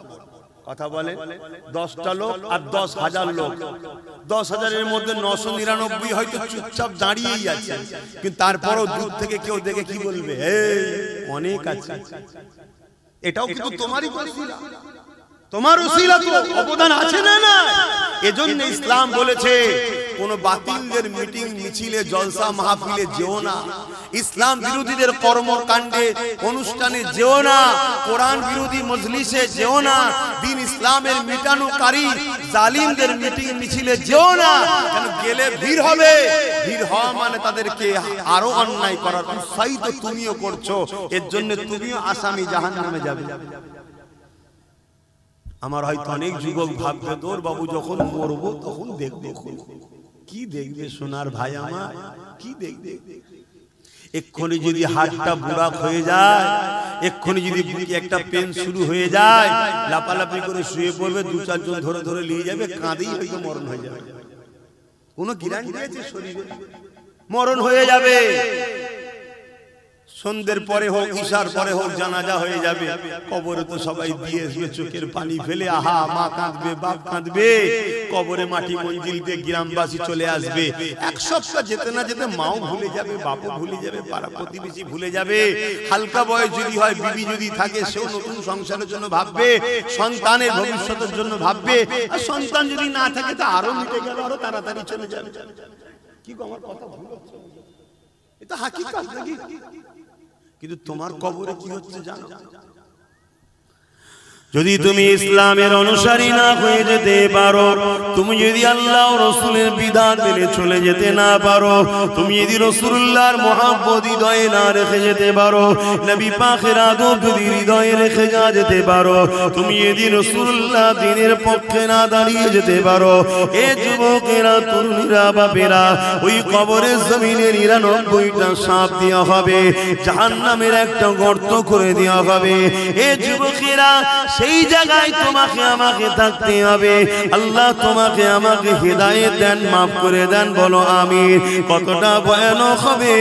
কথা বলে 10টা লোক আর 10,000 লোক, 10,000-এর মধ্যে 999 হয়তো চুপচাপ দাঁড়িয়েই আছে, কিন্তু তারপরও দূর থেকে কেউ দেখে কি বলবে, এই অনেক আছে। এটাও কিন্তু তোমারই ওসিলা, তোমার ওসিলা তো অবদান আছে না? না। এজন্য ইসলাম বলেছে কোন বাতিলদের মিটিং মিছিলে জলসা মাহফিলে যেও না, ইসলাম বিরোধীদের কর্মকাণ্ডে অনুষ্ঠানে যেও না, কোরআন বিরোধী মজলিসে যেও না, দিন ইসলামের মিটানোকারী জালিমদের মিটিং মিছিলে যেও না। কেন গেলে ভিড় হবে, ভিড় হওয়া মানে তাদেরকে আরো অন্যায় করার উৎসাহিত তুমিও করছো, এর জন্য তুমিও আসামি, জাহান্নামে যাবে। আমার হয়তো অনেক যুবক ভাববে, দৌর বাবু যখন মরবো তখন দেখবে। কি দেখবে সোনার ভাই আমার, কি দেখবে? এক্ষুনি যদি হাতটা বুড়াক হয়ে যায়, এক্ষুনি যদি বুকে একটা পেন শুরু হয়ে যায়, লাপালাপি করে শুয়ে পড়বে, 2-4 জন ধরে ধরে নিয়ে যাবে, কাঁদেই হয়তো মরণ হয়ে যাবে। কোনো গ্যারান্টি আছে শরীরে? মরণ হয়ে যাবে। সন্ধ্যের পরে হোক, ঈশার পরে হোক, জানাজা হয়ে যাবে। কবরে তো সবাই দিয়ে আসবে চোখের পানি ফেলে, আহা মা কাঁদবে, বাপ কাঁদবে, কবরে মাটি মঞ্জিল দিয়ে গ্রামবাসী চলে আসবে। 1 সপ্তাহ যেতে না যেতে মাও ভুলে যাবে, বাপও ভুলে যাবে, পাড়া প্রতিবেশী ভুলে যাবে। হালকা বয়স যদি হয়, বিবি যদি থাকে, সেও নতুন সংসারের জন্য ভাববে, সন্তানের ভবিষ্যতের জন্য ভাববে। আর সন্তান যদি না থাকে তো আরো মিটে গেল, আরো তাড়াতাড়ি চলে যাবে। কি গো, আমার কথা ভুল হচ্ছে? এটা হাকিকত নাকি? কিন্তু তোমার কবরে কি হচ্ছে জানো? যদি তুমি ইসলামের অনুসারী না হয়ে যেতে পারো, তুমি যদি আল্লাহ ও রাসূলের বিধান মেনে চলে যেতে না পারো, তুমি যদি রাসূলুল্লাহর মহব্বত হৃদয়ে না রেখে যেতে পারো, নবী পাকের আদব যদি হৃদয়ে রেখে যেতে পারো, তুমি যদি রাসূলুল্লাহ দ্বীনের পক্ষে না দাঁড়িয়ে যেতে পারো, এ যুবকেরা, তরুণীরা, বাপেরা, ওই কবরের জমিনে 99টা সাপ দেওয়া হবে, জাহান্নামের একটা গর্ত করে দেওয়া হবে। এ যুবকেরা, সেই জায়গায় তোমাকে আমাকে থাকতে হবে। আল্লাহ তোমাকে আমাকে হিদায়াত দেন, মাফ করে দেন, বলো আমিন। কতটা ভয়ানক হবে!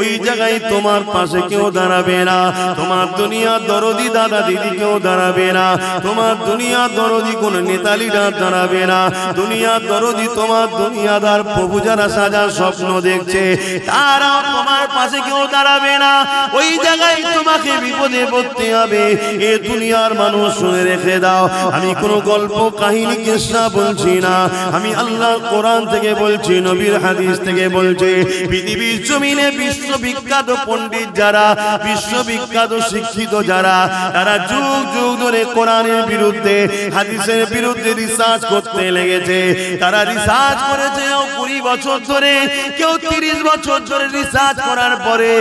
ওই জায়গায় তোমার পাশে কেউ দাঁড়াবে না, তোমার দুনিয়ার দরদি দাদা দিদি কেউ দাঁড়াবে না, তোমার দুনিয়ার দরদি কোন নেতা লিডার দাঁড়াবে না, দুনিয়ার দরদি তোমার দুনিয়াদার প্রভু যারা সাজার স্বপ্ন দেখছে, তারা তোমার পাশে কেউ দাঁড়াবে না। ওই জায়গায় তোমাকে বিপদে পড়তে হবে। এ দুনিয়ার মানুষ শুনে রেখে দাও, আমি কোনো গল্প কাহিনী কিসসা বলছি না, আমি আল্লাহ কোরআন থেকে বলছি, নবীর হাদিস থেকে বলছি। পৃথিবীর জমিনে বিশ্ববিখ্যাত পণ্ডিত যারা, বিশ্ববিখ্যাত শিক্ষিত যারা, তারা যুগ যুগ ধরে কোরআনের বিরুদ্ধে, হাদিসের বিরুদ্ধে রিসার্চ করতে লেগেছে। তারা রিসার্চ করেছে 20 বছর ধরে, কেউ 30 বছর ধরে রিসার্চ করার পরে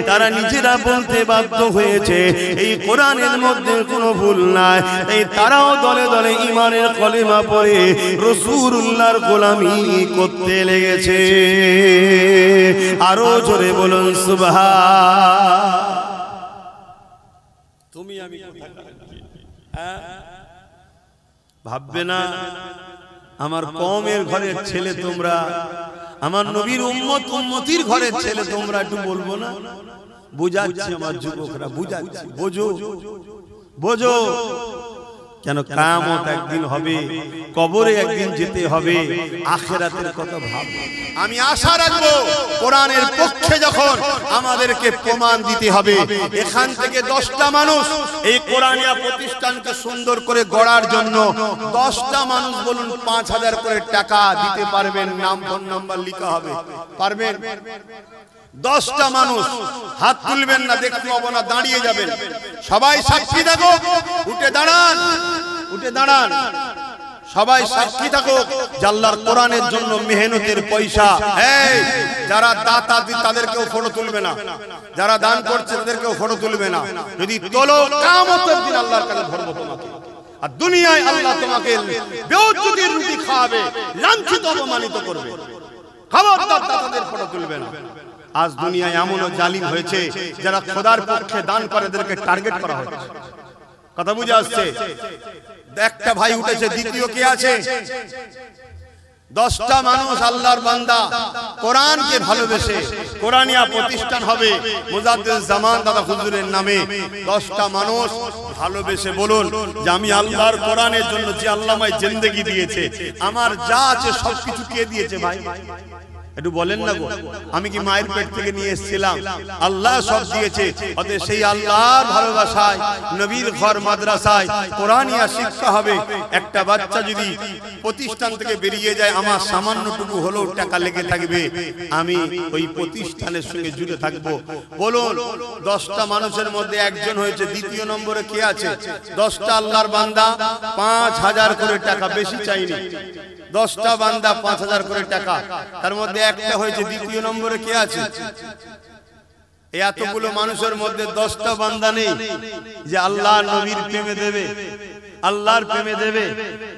তারা নিজেরা বলতে বাধ্য হয়েছে এই কোরআনের মধ্যে কোনো ভুল নাই। তাই তারাও দলে দলে ঈমানের কলেমা পড়ে রাসূলুল্লাহর গোলামি করতে লেগেছে। আরো জোরে বলুন সুবহান। তুমি আমি ভাববে না আমার কওমের ঘরের ছেলে তোমরা, আমার নবীর উম্মত উম্মতির ঘরের ছেলে তোমরা, একটু বলবো না? বুঝাচ্ছি আমার যুবকরা, বুঝাচ্ছি, বোঝো বোঝো। কেন কিয়ামত একদিন হবে, কবরে একদিন যেতে হবে, আখিরাতের কথা ভাবো। আমি আশা রাখবো কোরআনের পক্ষে যখন আমাদেরকে প্রমাণ দিতে হবে, এখান থেকে 10টা মানুষ এই কোরআনিয়া প্রতিষ্ঠানকে সুন্দর করে গড়ার জন্য 10টা মানুষ বলুন 5000 করে টাকা দিতে পারবেন, নাম ফোন নাম্বার লেখা হবে, পারবেন? 10টা মানুষ হাত তুলবেন না, দেখতে পাবো না, দাঁড়িয়ে যাবেন। সবাই সাক্ষী থাকো, উঠে দাঁড়ান, উঠে দাঁড়ান, সবাই সাক্ষী থাকো যে আল্লাহর কোরআনের জন্য মেহনতের পয়সা। এই যারা দাতা তাদেরকেও ফটো তুলবে না, যারা দান করছে তাদেরকেও ফটো তুলবে না। যদি তোলো কিয়ামতের দিন আল্লাহর কাছে ধরবো তোমাকে, আর দুনিয়ায় আল্লাহ তোমাকে বেইজ্জতির রুটি খাওয়াবে, লাঞ্ছিত অপমানিত করবে। খবরদার দাতাদের ফটো তুলবে না। আজ দুনিয়ায় এমনও জালিম হয়েছে যারা খোদার পক্ষে দান করে তাদেরকে টার্গেট করা হচ্ছে। কথা বুঝে আসছে? একটা ভাই উঠেছে, দ্বিতীয় কে আছে? 10টা মানুষ আল্লাহর বান্দা কোরআনকে ভালোবেসে কোরআনিয়া প্রতিষ্ঠান হবে মুজাদ্দিদ জামান দাদা হুজুরের নামে। 10টা মানুষ ভালোবেসে বলুন যে আমি আল্লাহর কোরআনের জন্য, যে আল্লাহ আমায় জিন্দেগি দিয়েছে, আমার যা আছে সবকিছু কে দিয়েছে ভাই? একটু বলেন না গো, আমি কি মায়ের পেট থেকে নিয়ে এসেছিলাম? আল্লাহ সব দিয়েছে। অতএব সেই আল্লাহর ভালোবাসায় নবীর ঘর মাদ্রাসায় কোরআনিয়া শিক্ষা হবে। একটা বাচ্চা যদি প্রতিষ্ঠান থেকে বেরিয়ে যায়, আমার সামান্যটুকু হলেও টাকা লেগে থাকবে, আমি ওই প্রতিষ্ঠানের সঙ্গে জুড়ে থাকবো। বলুন 10টা মানুষের মধ্যে একজন হয়েছে, দ্বিতীয় নম্বরে কে আছে? 10টা আল্লাহর বান্দা 5000 করে টাকা, বেশি চাইনি। 10টা বান্দা 5000 করে টাকা, তার মধ্যে একটা হয়েছে। দ্বিতীয় নম্বরে কে আছে? এতগুলো মানুষের মধ্যে 10টা বান্দা নেই যে আল্লাহ নবীর প্রেমে দেবে, আল্লাহর প্রেমে দেবে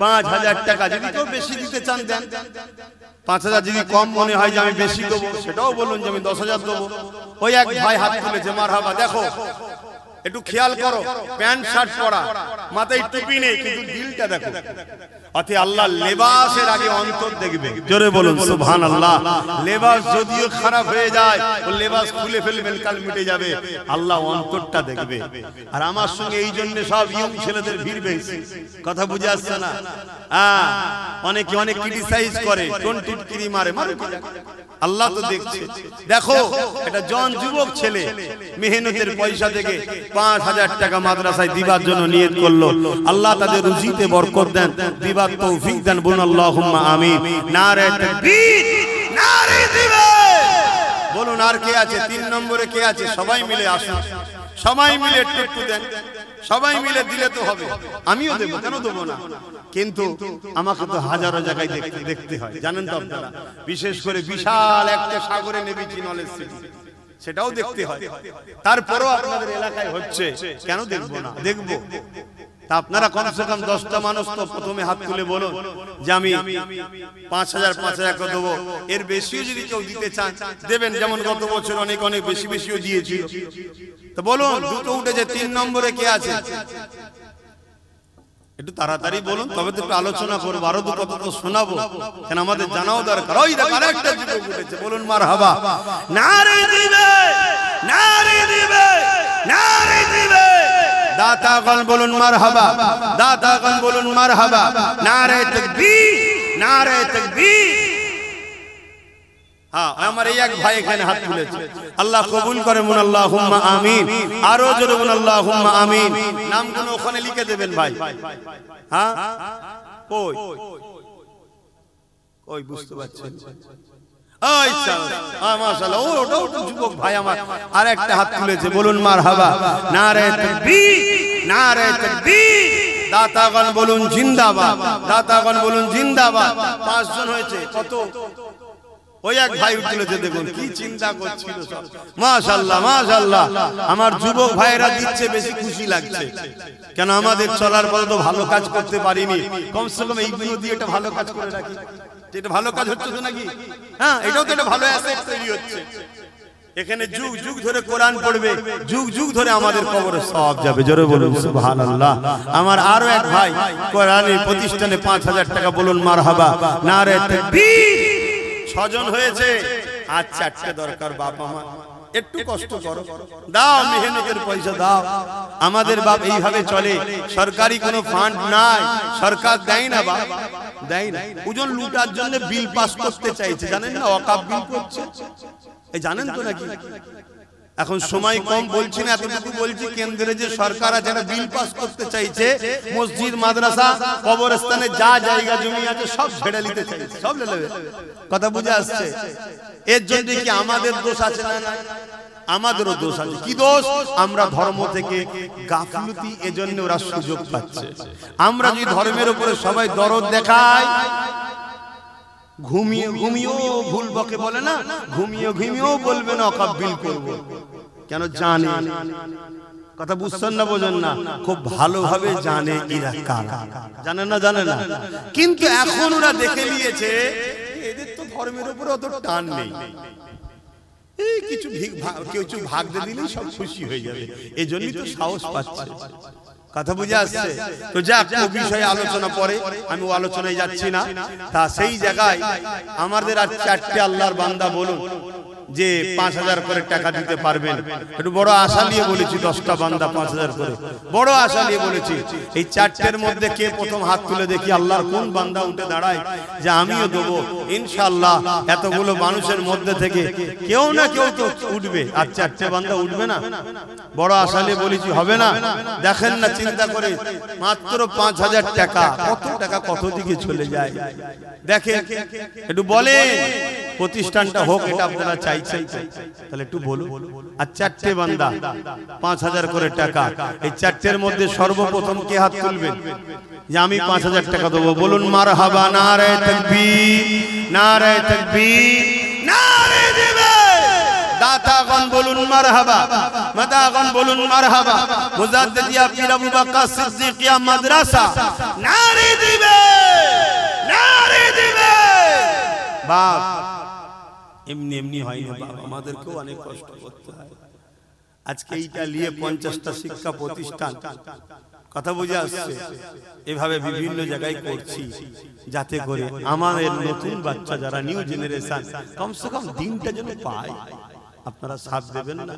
5000 টাকা। যদি কেউ বেশি দিতে চান দেন, 5000 যদি কম মনে হয় যে আমি বেশি দেবো, সেটাও বলুন যে আমি 10000 দেবো। ওই এক ভাই হাত তুলেছে, মারহাবা। দেখো একটু খেয়াল করো, প্যান্ট শার্ট পরা, মাথায় টুপি নেই, কিন্তু দিলটা দেখো। অতএব আল্লাহ লেবাসের আগে অন্তর দেখবে। জোরে বলুন সুবহানাল্লাহ। লেবাস যদিও খারাপ হয়ে যায়, ও লেবাস খুলে ফেলবেন, কাল মিটে যাবে, আল্লাহ অন্তরটা দেখবে। আর আমার সঙ্গে এই জন্য সব ইয়ং ছেলেদের ভিড় বেশি। কথা বুঝে আসছে না? অনেকে অনেক ক্রিটিসাইজ করে, কোন টিটকিরি মারে, আল্লাহ তো দেখছে। দেখো এটা জন যুবক ছেলে মেহনতের পয়সা থেকে 5000 টাকা মাদ্রাসায় দিবার জন্য নিয়ত করলো। আল্লাহ তাদের রুজিতে বরকত দেন, দিবার তৌফিক দেন। বলুন আল্লাহুম্মা আমিন। নারে তাকবীর, নারে দিবেন। বলুন আর কে আছে? 3 নম্বরে কে আছে? সবাই মিলে আসুন, সবাই মিলে একটু দেন, সবাই মিলে দিলে তো হবে। আমিও দেবো, কেন দেবো না? কিন্তু আমাকে তো হাজারো জায়গায় দেখতে হয়, জানেন তো আপনারা। বিশেষ করে বিশাল একটা সাগরে নেমেছি নলেজ সিটি, সেটাও দেখতে হয়। তারপরও আপনাদের এলাকায় হচ্ছে, কেন দেখবো না? দেখবো। তা আপনারা কমসে কম 10টা মানুষ তো প্রথমে হাত তুলে বলুন যে আমি 5000 করে দেবো। এর বেশিও যদি কেউ দিতে চান দেবেন, যেমন গত বছর অনেক অনেক বেশি বেশিও দিয়েছিল। তো বলুন, দুটো উঠেছে। 3 নম্বরে কে আছে? একটু তাড়াতাড়ি বলুন, তবে তো একটু আলোচনা করবো, আরো দুটো কথা তো শোনাবো, কেন আমাদের জানাও দরকার। ওই দেখ আরেকটা যুবক উঠেছে, বলুন মারহাবা। নারে দিবে, নারে দিবে, নারে দিবে। দাতাগণ বলুন মারহাবা, দাতাগণ বলুন মারহাবা। নারে তাকবীর, নারে তাকবীর। হ্যাঁ, আমার এই এক ভাই এখানে হাত তুলেছে, আল্লাহ কবুল করে বলুন আল্লাহুম্মা আমিন। আরো জোরে বলুন আল্লাহুম্মা আমিন। নামগুলো ওখানে লিখে দেবেন ভাই। হ্যাঁ, কই কই বুঝতে পারছেন? আচ্ছা, মাশাআল্লাহ, ওটাও যুবক ভাই আমার আর একটা হাত তুলেছে, বলুন মারহাবা। নারে তাকবীর, নারে তাকবীর। দাতাগণ বলুন জিন্দাবাদ, দাতাগণ বলুন জিন্দাবাদ। 5 জন হয়েছে, কত? ওই এক ভাই তুলেছে, দেখুন কি চিন্তা করছিল সব। মাশাআল্লাহ, মাশাআল্লাহ। আমার যুবক ভাইরা দিচ্ছে, বেশি খুশি লাগছে। কেন আমাদের চলার পথে তো ভালো কাজ করতে পারিনি, কমসে কম এইগুলো দিয়ে একটা ভালো কাজ করে রাখি। এটা ভালো কাজ হচ্ছে তো নাকি? হ্যাঁ, এটাও তো একটা ভালো অ্যাসেট তৈরি হচ্ছে। এখানে যুগ যুগ ধরে কোরআন পড়বে, যুগ যুগ ধরে আমাদের কবরে সওয়াব যাবে। জোরে বলুন সুবহানাল্লাহ। আমার আরো এক ভাই কোরআনের প্রতিষ্ঠানে 5000 টাকা, বলুন মারহাবা। নারে তাকবীর। 6 জন হয়েছে, আর 4টে দরকার। বাবা মা একটু কষ্ট করো, দাও, মেহনতের পয়সা দাও। আমাদের বাপ এইভাবে চলে, সরকারি কোনো ফান্ড নাই, সরকার দেয় না, বাপ দেয় না। ওজন লুটার জন্য বিল পাস করতে চাইছে, জানেন না? ওয়াকফ বিল করছে, এই জানেন তো নাকি? এখন সময় কম, বলছি না, এতটুকু বলছি, কেন্দ্রে যে সরকার আছে এটা বিল পাস করতে চাইছে, মসজিদ, মাদ্রাসা, কবরস্থানে যা জায়গা জমি আছে সব ছেড়ে নিতে চাইছে, সব নেবে। কথা বুঝে আসছে? এর জন্য কি আমাদের দোষ আছে না? আমাদেরও দোষ আছে। কি দোষ? আমরা ধর্ম থেকে গাফলতি, এজন্য ওরা সুযোগ পাচ্ছে। আমরা যদি ধর্মের উপরে সবাই দরদ দেখাই, ঘুমিয়ে ঘুমিয়েও ভুল বকে বলে না, ঘুমিয়ে ঘুমিয়েও বলবে না ওয়াকফ বিল করব। কেন? জানে। কথা বুঝছেন না, বোঝেন না? খুব ভালোভাবে জানে এরা কারা। জানে না? জানে না। কিন্তু এখন ওরা দেখে নিয়েছে এদের তো ধর্মের উপরে অত টান নেই, এই কিছু কিছু ভাগ দিয়ে দিলেই সব খুশি হয়ে যাবে, এই জন্যই তো সাহস পাচ্ছে। কথা বুঝে আসছে তো? যাক, ও বিষয়ে আলোচনা পরে, আমি ও আলোচনায় যাচ্ছি না। তা সেই জায়গায় আমাদের আর 4টে আল্লাহর বান্দা বলুন যে 5000 করে টাকা দিতে পারবেন। একটু বড় আশা নিয়ে বলেছি, 10টা বান্দা 5000 করে, বড় আশা নিয়ে বলেছি। এই 4টের মধ্যে কে প্রথম হাত তুলে দেখি আল্লাহর কোন বান্দা উঠে দাঁড়ায় যে আমিও দেবো। ইনশাআল্লাহ এতগুলো মানুষের মধ্যে থেকে কেউ না কেউ তো উঠবে, আর 4টে বান্দা উঠবে না? বড় আশা নিয়ে বলেছি, হবে না? দেখেন না, চিন্তা করে, মাত্র 5000 টাকা, কত টাকা কত দিকে চলে যায় দেখে। একটু বলে প্রতিষ্ঠানটা হোক, এটা আপনারা চাইছেন, তাহলে একটু বলুন। আর 4টে বান্দা 5000 করে টাকা, এই 4টের মধ্যে সর্বপ্রথম কে হাত তুলবেন যে আমি 5000 টাকা দেবো? বলুন মারহাবা। নারে তাকবীর, নারে তাকবীর, নারে দিবে। দাতাগণ বলুন মারহাবা, মাদাগণ বলুন মারহাবা। মুজাদ্দিদিয়া পীর আবু বকর সিদ্দিকিয়া মাদ্রাসা, নারে দিবে, নারে দিবে। বাপ এমনি এমনি হয় না বাবা, আমাদেরকেও অনেক কষ্ট করতে হয়। আজকে এইটা নিয়ে 50টা শিক্ষা প্রতিষ্ঠান, কথা বুঝে আসছে, এভাবে বিভিন্ন জায়গায় করছি, যাতে করে আমাদের নতুন বাচ্চা যারা নিউ জেনারেশন কমসে কম দিনটা যেন পায়। আপনারা সাথ দেবেন না?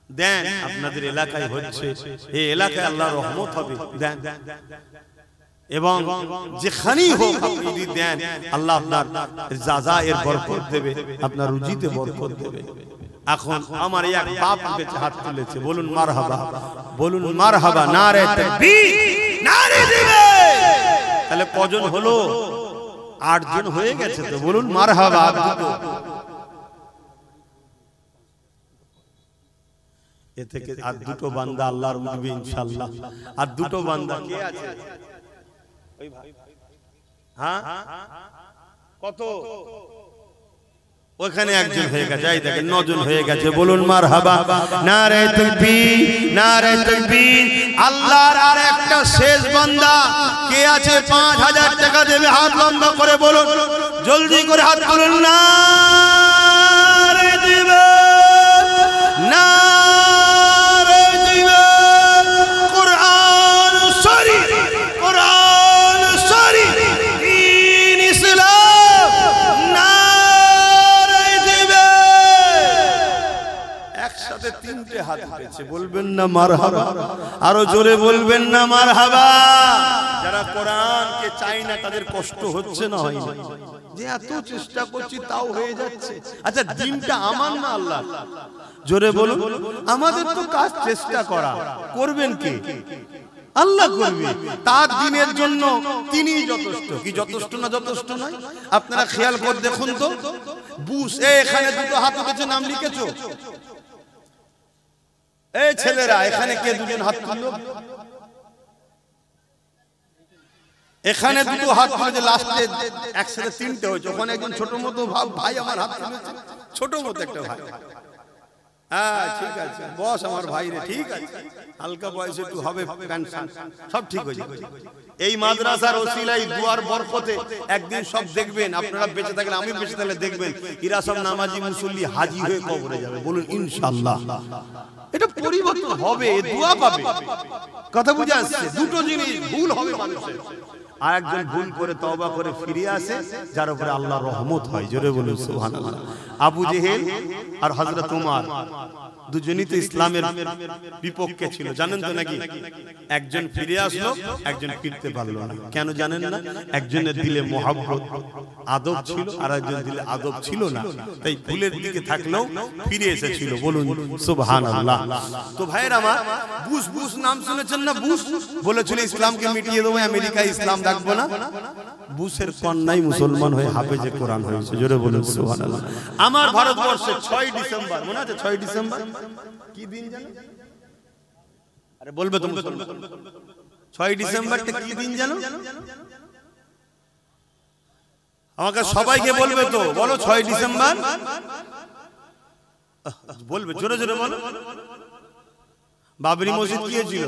দেন, আপনাদের এলাকায় হচ্ছে, এই এলাকায় আল্লাহর রহমত হবে, দেন। এবং যেখানেই হোক আপনি যদি দেন, আল্লাহ আপনার জাযায়ের বরকত দেবে, আপনার রুজিতে বরকত দেবে। এখন আমার এক বাপ উঠেছে, হাত তুলেছে, বলুন মারহাবা, বলুন মারহাবা। নারে তাকবীর, নারে দিবে। তাহলে কজন হলো? 8 জন হয়ে গেছে তো, বলুন মারহাবা। এ থেকে আর 2টো বান্দা আল্লাহর উঠবে ইনশাআল্লাহ। আর 2টো বান্দা কে আছে? হ্যাঁ, কত? ওখানে একজন হয়ে গেছে, এই দেখেন 9 জন হয়ে গেছে, বলুন মারহাবা। নারে তাকবীর, নারে তাকবীর। আল্লাহর আর একটা শেষ বান্দা কে আছে? 5000 টাকা দেবে, হাত লম্বা করে বলুন, জলদি করে হাত তুলুন। নারে দিবে, নারে দিবে। কোরআন শরীফ, কোরআন শরীফ, দ্বীন ইসলাম, নারে দিবে। একসাথে 3টে হাত উঠেছে, বলবেন না মারহাবা? আরো জোরে বলবেন না মারহাবা? যারা কোরআনকে চায় না তাদের কষ্ট হচ্ছে না, হয় না? যে এত চেষ্টা করছি তাও হয়ে যাচ্ছে। আচ্ছা দিনটা আমার না আল্লাহ? জোরে বলুন। আমাদের তো কাজ চেষ্টা করা, করবেন কে? আল্লাহ করবে। তার দিনের জন্য তিনিই যথেষ্ট। কি যথেষ্ট না যথেষ্ট নয়? আপনারা খেয়াল করে দেখুন তো, বুশ এখানে দুটো হাত উঠেছে, নাম লিখেছো? এই ছেলেরা এখানে কে দুজন হাত তুললো? এখানে দুটো হাত তুলেছে, লাস্টে একসাথে তিনটে হয়েছে। ওখানে একজন ছোট মতো ভাই আমার হাত তুলেছে, ছোট মতো একটা ভাই। হ্যাঁ ঠিক আছে বস, আমার ভাই রে, ঠিক আছে, হালকা বয়সে একটু হবে, পেনশন সব ঠিক হয়ে যাবে। এই মাদ্রাসার ওসিলাই দুয়ার বরকতে একদিন সব দেখবেন, আপনারা বেঁচে থাকলে, আমি বেঁচে থাকলে দেখবেন এরা সব নামাজি মুসল্লি হাজি হয়ে কবরে যাবে। বলুন ইনশাআল্লাহ। এটা পরিবর্তন হবে, দোয়া পাবে। কথা বুঝে আসছে? দুটো জিনিস ভুল হবে মানুষের, আর একজন ভুল করে তওবা করে ফিরে আসে, যার উপরে আল্লাহর রহমত হয়। জোরে বলুন সুবহানাল্লাহ। আবু জেহেল আর হযরত ওমর দুজনই তো ইসলামের বিপক্ষে ছিল, জানেন তো নাকি? একজন ফিরে আসলো, একজন ফিরতে পারলো না। কেন জানেন না? একজনের দিলে মহব্বত আদব ছিল, আর একজনের দিলে আদব ছিল না, তাই ভুলের দিকে থাকলেও ফিরে এসেছিল। বলুন সুবহানাল্লাহ। তো ভাইয়ের আমার, বুশ বুশ নাম শুনেছেন না? বুশ বলেছিল ইসলামকে মিটিয়ে দেবো, আমেরিকা ইসলাম রাখবো না। বুশের কন্যাই মুসলমান হয়ে হাফেজে কোরআন হয়েছে। জোরে বলুন সুবহানাল্লাহ। আমার ভারতবর্ষে 6 ডিসেম্বর, মনে আছে 6 ডিসেম্বর কি দিন জানো? আরে বলবে তো মুসলমান। 6 ডিসেম্বরটা কি দিন জানো? আমাকে সবাইকে বলবে তো, বলো 6 ডিসেম্বর বলবে, জোরে জোরে বলো। বাবরি মসজিদ কি ছিল?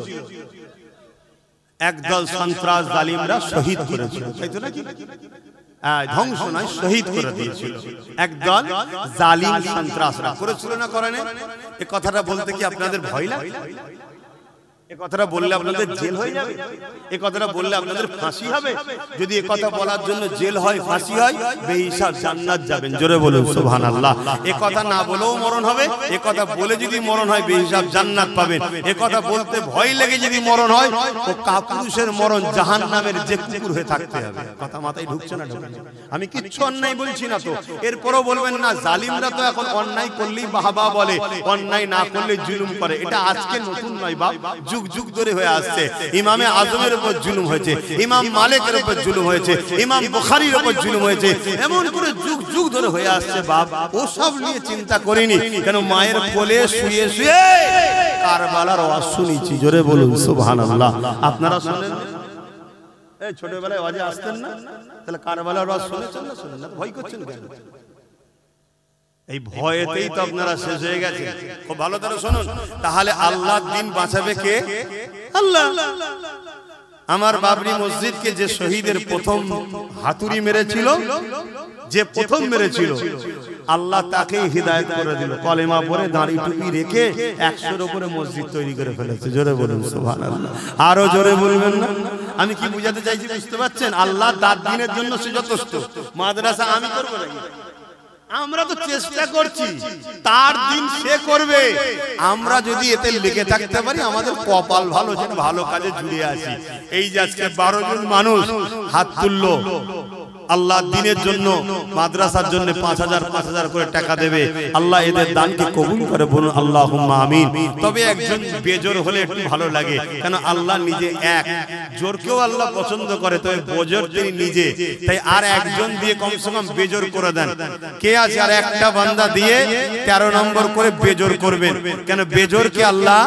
একদল সন্ত্রাস জালিমরা শহীদ করেছিল, তাই তো নাকি? ধ্বংস নয়, শহীদ করে দিয়েছিল। একদল জালিম সন্ত্রাসরা করেছিল না, করে না? এই কথাটা বলতে কি আপনাদের ভয় লাগে? এই কথাটা বললে আপনাদের জেল হয়ে যাবে? এই কথাটা বললে আপনাদের ফাঁসি হবে? যদি এই কথা বলার জন্য জেল হয়, ফাঁসি হয়, বেহিসাব জান্নাত যাবেন। জোরে বলুন সুবহানাল্লাহ। এই কথা না বলেও মরণ হবে, এই কথা বলে যদি মরণ হয় বেহিসাব জান্নাত পাবেন। এই কথা বলতে ভয় লেগে যদি মরণ হয়, তো কাপুরুষের মরণ জাহান্নামের যে কুকুর হয়ে থাকতে হবে। কথা মাথায় ঢুকছে না? আমি কিচ্ছু অন্যায় বলছি না তো, এরপরও বলবেন না জালিমরা তো এখন অন্যায় করলেই বাহবা বলে, অন্যায় না করলে জুলুম করে। এটা আজকে নতুন নয় বাপ, যুগ যুগ ধরে হয়ে আসছে। ইমামে আজমের উপর জুলুম হয়েছে, ইমাম মালিকের উপর জুলুম হয়েছে, ইমাম বুখারীর উপর জুলুম হয়েছে, এমন করে যুগ যুগ ধরে হয়ে আসছে বাপ। ও সব নিয়ে চিন্তা করিনি, কেন মায়ের কোলে শুয়ে শুয়ে কারবালার ওয়াজ শুনেছি। জোরে বলুন সুবহানাল্লাহ। আপনারা শুনেন? এই ছোটবেলায় ওয়াজে আসতেন না? তাহলে কারবালার ওয়াজ শুনেছেন না? শুনেন না? ভয় করছেন কেন? এই ভয়েতেই তো আপনারা শেষ হয়ে গেছে। খুব ভালো করে শুনুন, তাহলে আল্লাহর দিন বাঁচাবে কে? আল্লাহ। আমার বাবরি মসজিদকে যে শহীদের প্রথম হাতুড়ি মেরেছিল, যে প্রথম মেরেছিল, আল্লাহ তাকেই হিদায়াত করে দিল। কলেমা পড়ে দাঁড়ি টুপি রেখে 100-এর উপরে মসজিদ তৈরি করে ফেলেছে। জোরে বলুন সুবহানাল্লাহ। আরো জোরে বলবেন না? আমি কি বুঝাতে চাইছি বুঝতে পারছেন? আল্লাহ তার দিনের জন্য সে যথেষ্ট। মাদ্রাসা আমি করবো নাকি? আমরা তো চেষ্টা করছি, তার দিন সে করবে। আমরা যদি এতে লেগে থাকতে পারি, আমাদের কপাল ভালো, যেন ভালো কাজে জুড়ে আসি। এই যে আজকে 12 জন মানুষ হাত তুললো আল্লাহ দিনের জন্য, মাদ্রাসার জন্য 5000 করে টাকা দেবে। আল্লাহ এদের দানকে কবুল করে, বলুন আল্লাহুম্মা আমিন। তবে একজন বেজোর হলে একটু ভালো লাগে, কেন আল্লাহ নিজে এক, জোরকেও আল্লাহ পছন্দ করে, তবে বেজোর তিনি নিজে, তাই আর একজন দিয়ে কমসে কম বেজোর করে দেন। কে আছে আর একটা বান্দা দিয়ে 13 নম্বর করে বেজোর করবেন? কেন বেজোরকে আল্লাহ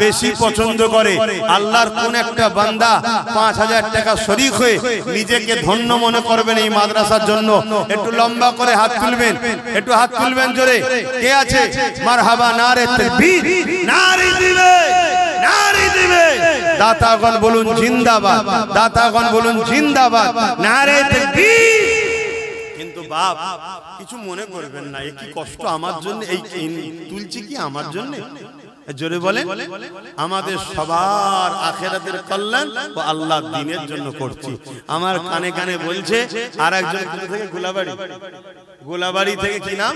বেশি পছন্দ করে। আল্লাহর কোন একটা বান্দা 5000 টাকা শরীক হয়ে নিজেকে ধন্য মনে করবেন এই মাদ্রাসার জন্য? একটু লম্বা করে হাত তুলবেন, একটু হাত তুলবেন জোরে। কে আছে? মারহাবা, নারে তাকবীর, নারে দিবে, নারে দিবে। দাতাগণ বলুন জিন্দাবাদ, দাতাগণ বলুন জিন্দাবাদ, নারে তাকবীর। কিন্তু বাপ কিছু মনে করবেন না, এই কি কষ্ট আমার জন্য, এই তুলছি কি আমার জন্য? জোরে বলেন, আমাদের সবার আখিরাতের কল্যাণ ও আল্লাহর দ্বীনের জন্য করছি। আমার কানে কানে বলছে আর একজন থেকে গোলাবাড়ি, গোলাবাড়ি থেকে কি নাম?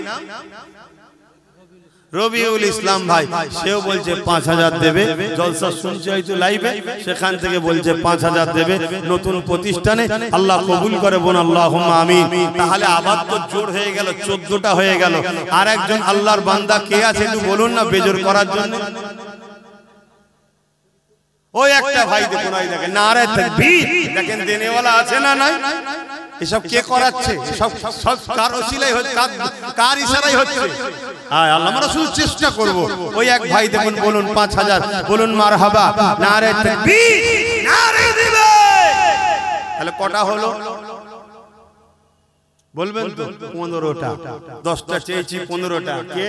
রবিউল ইসলাম ভাই, সেও বলছে 5000 দেবে। জলসা শুনছে হয়তো লাইভে, সেখান থেকে বলছে 5000 দেবে নতুন প্রতিষ্ঠানে। আল্লাহ কবুল করে বোন, আল্লাহুম্মা আমিন। তাহলে আবার তো জোর হয়ে গেল, 14টা হয়ে গেল। আর একজন আল্লাহর বান্দা কে আছে একটু বলুন না বেজোর করার জন্য? ওই একটা ভাই দেখুন, ওই দেখেন নারে তাকবীর, দেখেন দেনেওয়ালা আছে না নাই? এসব কে করাচ্ছে? সব কার ওসিলাই হচ্ছে, কার ইশারায় হচ্ছে? আল্লাহ, আমরা শুধু চেষ্টা করব। ওই এক ভাই দেখুন, বলুন 5000, বলুন মারহাবা, নারে তাকবীর, নারে দিবে। তাহলে কটা হলো বলবেন তো? 15টা। 10টা চেয়েছি, 15টা। কে?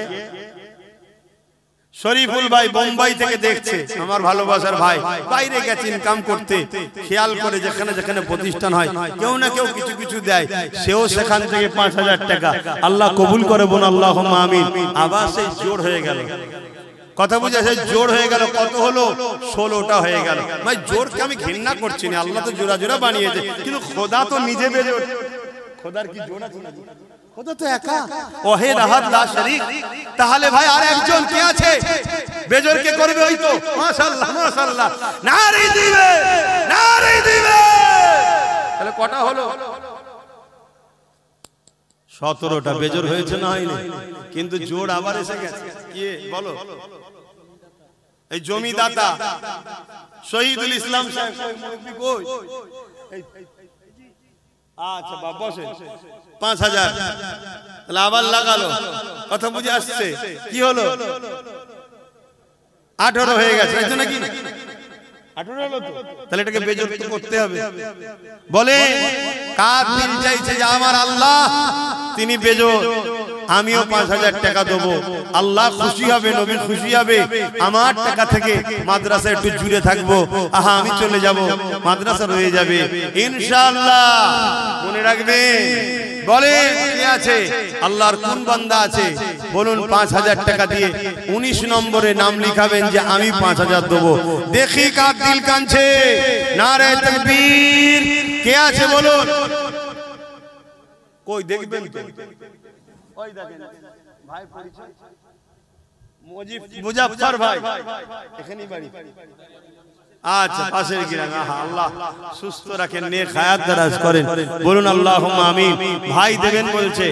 শরীফুল ভাই বোম্বাই থেকে দেখছে, আমার ভালোবাসার ভাই, বাইরে গেছে ইনকাম করতে, খেয়াল করে যেখানে যেখানে প্রতিষ্ঠান হয় কেউ না কেউ কিছু কিছু দেয়, সেও সেখান থেকে 5000 টাকা। আল্লাহ কবুল করে বোন, আল্লাহুম্মা আমিন। আবার সেই জোর হয়ে গেল, কথা বুঝে সেই জোর হয়ে গেল। কত হলো? 16টা হয়ে গেল। ভাই জোরকে আমি ঘৃণা করছি না, আল্লাহ তো জোড়া জোড়া বানিয়েছে, কিন্তু খোদা তো নিজে বেজোর। খোদার কি জোড়া আছে? খোদা তো একা, ওয়াহিদ আহাদ লা শরীক। তাহলে ভাই আর একজন কে আছে বেজোর কে করবে? ওই তো মাশাআল্লাহ, মাশাআল্লাহ, নারে দিবে, নারে দিবে। তাহলে কটা হলো? 17টা। বেজোর হয়েছে না হয়নি? কিন্তু জোর আবার এসে গেছে। কি বলো? এই জমিদাতা শহীদুল ইসলাম সাহেব কই? আচ্ছা বাবা বসে। 5000 তাহলে আবার লাগালো, কথা বুঝে আসছে? কি হলো? 18 হয়ে গেছে, তাই তো নাকি? 18 হলো তো। তাহলে এটাকে বেজোর তো করতে হবে। বলে কার দিল চাইছে যে আমার আল্লাহ তিনি বেজোর, আমিও 5000 টাকা দেবো। আল্লাহ খুশি হবে, নবী খুশি হবে। আমার টাকা থেকে মাদ্রাসা একটু জুড়ে থাকবো, আহা আমি চলে যাব, মাদ্রাসা রয়ে যাবে ইনশাআল্লাহ। মনে রাখবে। বলে কে আছে? আল্লাহর কোন বান্দা আছে বলুন? 5000 টাকা দিয়ে 19 নম্বরে নাম লিখাবেন যে আমি 5000 দেবো। দেখি কার দিল কাঁদছে। নারে তাকবীর। কে আছে বলুন? কই দেখবেন তো? ওই দেখেন ভাই, পরিচয় মুজাফফর ভাই, এখানেই বাড়ি। আচ্ছা, পাশের গ্রামে। আল্লাহ সুস্থ রাখেন, নেক হায়াত দারাজ করেন, বলুন আল্লাহুম্মা আমিন। ভাই দেবেন বলছে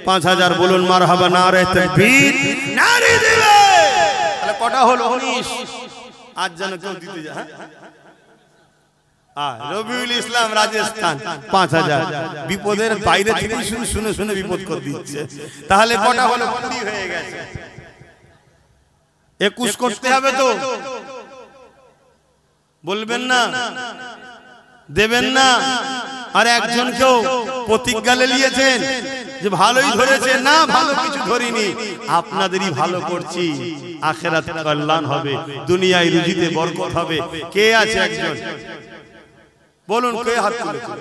5000, বলুন মারহাবা, নারে তাকবীর, নারে দিবে। তাহলে কটা হলো? 19। আজ যেন কেউ দিতে যায়। রবিউল ইসলাম রাজস্থান 5000। বিপদের বাইরে থেকে শুনে শুনে শুনে বিপদ করে দিচ্ছে। তাহলে কটা হলো? 20 হয়ে গেছে। 21 করতে হবে তো? বলবেন না? দেবেন না? আর একজনকেও প্রতিজ্ঞা নিয়েছেন যে ভালোই ধরেছে না, ভালো কিছু ধরিনি, আপনাদেরই ভালো করছি, আখিরাতে কল্যাণ হবে, দুনিয়ায় রুজিতে বরকত হবে। কে আছে একজন বলুন? কে হাত তুলেছে?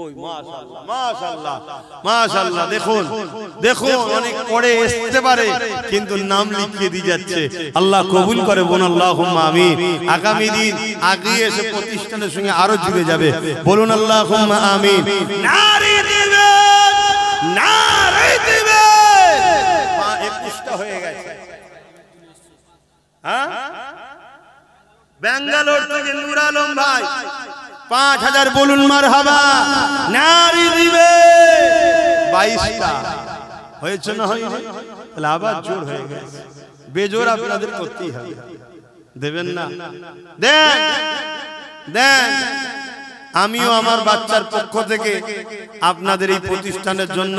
ওই মাশাআল্লাহ, মাশাআল্লাহ, মাশাআল্লাহ। দেখুন দেখুন, অনেক পরে আসতে পারে কিন্তু নাম লিখিয়ে দিয়ে যাচ্ছে। আল্লাহ কবুল করে বোন, আল্লাহুম্মা আমিন। আগামী দিন আগিয়ে এসে প্রতিষ্ঠানের সঙ্গে আরো জুড়ে যাবে, বলুন আল্লাহুম্মা আমিন। নারে দিবে, নারে দিবে। 21টা হয়ে গেছে। হ্যাঁ, বেঙ্গালোর থেকে নূর আলম ভাই 5000, বলুন মারহাবা, নারে দিবে। 22টা হয়েছে না হয়নি? তাহলে আবার জোর হয়ে গেছে। বেজোর আপনাদের করতেই হবে। দেবেন না? দেন, দেন। আমিও আমার বাচ্চার পক্ষ থেকে আপনাদের এই প্রতিষ্ঠানের জন্য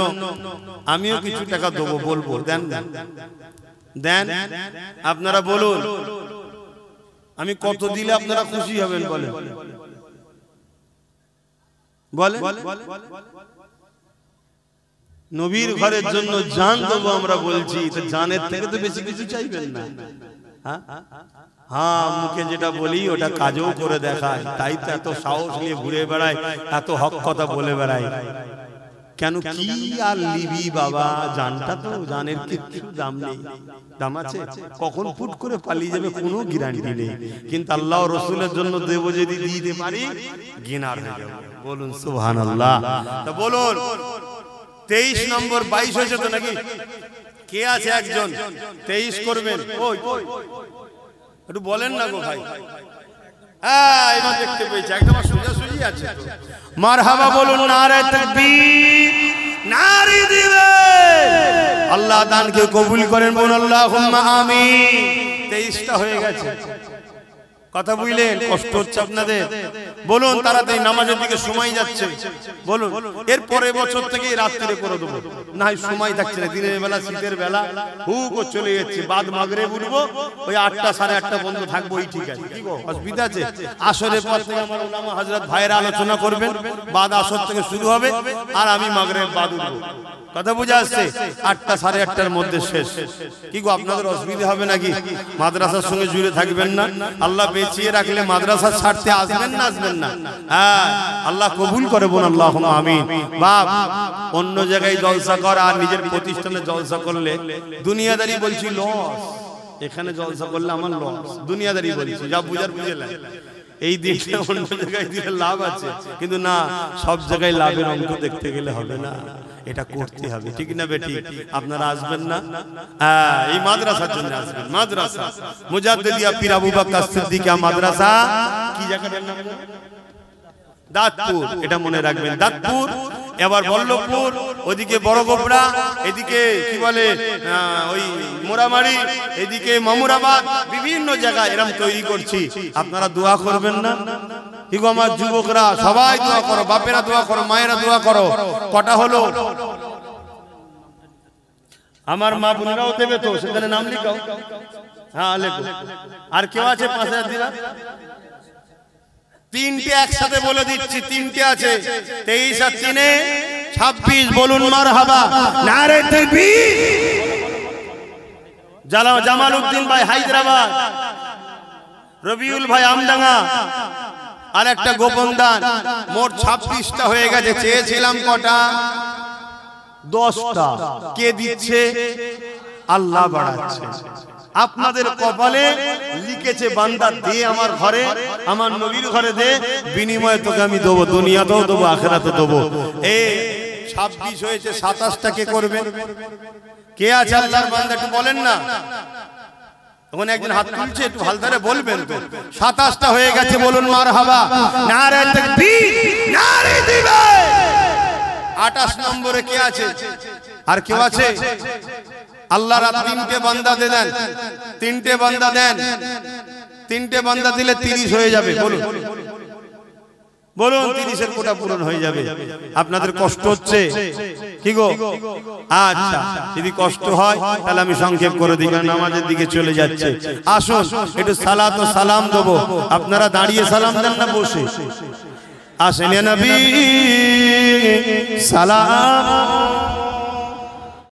আমিও কিছু টাকা দেবো, বলবো দেন, দেন, দেন। আপনারা বলুন আমি কত দিলে আপনারা খুশি হবেন? বলেন, বলে নবীর ঘরের জন্য জান দেবো আমরা বলছি, তো জানের থেকে তো বেশি কিছু চাইবেন না। হ্যাঁ, মুখে যেটা বলি ওটা কাজও করে দেখায়, তাই তো এত সাহস নিয়ে ঘুরে বেড়ায়, এত হক কথা বলে বেড়ায়। কেন কি আর লিবি বাবা? জানটা তো, জানের কিছু দাম নেই। দাম আছে, কখন ফুট করে পালিয়ে যাবে কোনো গ্যারান্টি নেই। কিন্তু আল্লাহ রাসূলের জন্য দেব, যদি দিতে পারি গিনার হয়ে যাবে। বলুন সুবহানাল্লাহ। তা বলুন 23 নম্বর 22 হয়েছে তো নাকি? কে আছে একজন 23 করবেন? ওই একটু বলেন না গো ভাই। হ্যাঁ এবার দেখতে পেয়েছি একদম সোজাসুজি আছে। মারহাবা বলুন, নারে তাকবীর, নারে দিবে। আল্লাহ দানকে কবুল করেন, বলুন আল্লাহুম্মা আমিন। 23টা হয়ে গেছে, কথা বুঝলেন? কষ্ট হচ্ছে আপনাদের? বলুন তাড়াতাড়ি, নামাজের দিকে সময় যাচ্ছে। বলুন এর পরের বছর থেকে রাত্রিরে করে দেবো, না সময় থাকছে না। দিনের বেলা, শীতের বেলা হুক চলে যাচ্ছে। বাদ মাগরে উঠবো, ওই 8টা সাড়ে 8টা বন্ধ থাকবো, ওই ঠিক আছে। কি গো অসুবিধা আছে? আসরের পর থেকে আমার উলামা হযরত ভাইরা আলোচনা করবেন, বাদ আসর থেকে শুরু হবে, আর আমি মাগরে বাদ উঠবো। কথা বুঝা আসছে? 8টা সাড়ে 8টার মধ্যে শেষ। কি গো আপনাদের অসুবিধা হবে নাকি? মাদ্রাসার সঙ্গে জুড়ে থাকবেন না? আল্লাহ বেঁচিয়ে রাখলে মাদ্রাসা ছাড়তে আসবেন না? আসবেন না? হ্যাঁ আল্লাহ কবুল করে, বোন আল্লাহুম্মা আমিন। বাপ অন্য জায়গায় জলসা কর আর নিজের প্রতিষ্ঠানে জলসা করলে দুনিয়াদারি বলছি লস, এখানে জলসা করলে আমার লস। দুনিয়াদারি বলছি, যা বুঝার বুঝেলেন। এই দিকটা অন্য জায়গায় দিলে লাভ আছে, কিন্তু না, সব জায়গায় লাভের অঙ্ক দেখতে গেলে হবে না, এটা করতে হবে। ঠিক না বেটি? আপনারা আসবেন না? হ্যাঁ এই মাদ্রাসার জন্য আসবেন। মাদ্রাসা মুজাদ্দিদিয়া পীর আবু বকর সিদ্দিকিয়া মাদ্রাসা, কি জায়গাটার নাম? দাঁতপুর, এটা মনে রাখবেন। দাঁতপুর, এবার বল্লভপুর, ওদিকে বড়গোবরা, এদিকে কি বলে ওই মোরামারি, এদিকে মামুরাবাদ, বিভিন্ন জায়গায় এরকম তৈরি করছি। আপনারা দোয়া করবেন না? কি গো আমার যুবকরা সবাই দোয়া করো, বাপেরা দোয়া করো, মায়েরা দোয়া করো। কটা হলো? আমার মা বোনেরাও দেবে তো, সেখানে নাম লিখাও। হ্যাঁ লেখো। আর কেউ আছে 5000 দিলা? 3টে একসাথে বলে দিচ্ছি, 3টে আছে। 23 আর 3 26। বলুন মারহাবা, নারে তাকবীর। জামালউদ্দিন ভাই হায়দ্রাবাদ, রবিউল ভাই আমডাঙ্গা, আর একটা গোপন দান। মোট 26টা হয়ে গেছে। চেয়েছিলাম কটা? 10টা। কে দিচ্ছে? আল্লাহ বাড়াচ্ছে। আপনাদের কপালে লিখেছে বান্দা দে আমার ঘরে, আমার নবীর ঘরে দে, বিনিময়ে তোকে আমি দেবো, দুনিয়াতেও দেবো, আখিরাতেও দেবো। এই 26 হয়েছে, 27টা কে করবে? কে আছে আল্লাহর বান্দা একটু বলেন না? তখন একজন হাত তুলছে, একটু হালদারে বলবেন তো। 27টা হয়ে গেছে, বলুন মারহাবা, নারে তাকবীর, নারে দিবে। 28 নম্বরে কে আছে? আর কেউ আছে? আল্লাহর 3টে বান্দা দেন, 3টে বান্দা দেন। 3টে বান্দা দিলে 30 হয়ে যাবে। বলুন বলুন, 30-এর কোটা পূরণ হয়ে যাবে। আপনাদের কষ্ট হচ্ছে? কি গো? আচ্ছা, যদি কষ্ট হয় তাহলে আমি সংক্ষেপ করে দিই, কারণ নামাজের দিকে চলে যাচ্ছে। আসুন একটু সালাত ও সালাম দেবো। আপনারা দাঁড়িয়ে সালাম দেন না বসে? আসেন নবী সালাম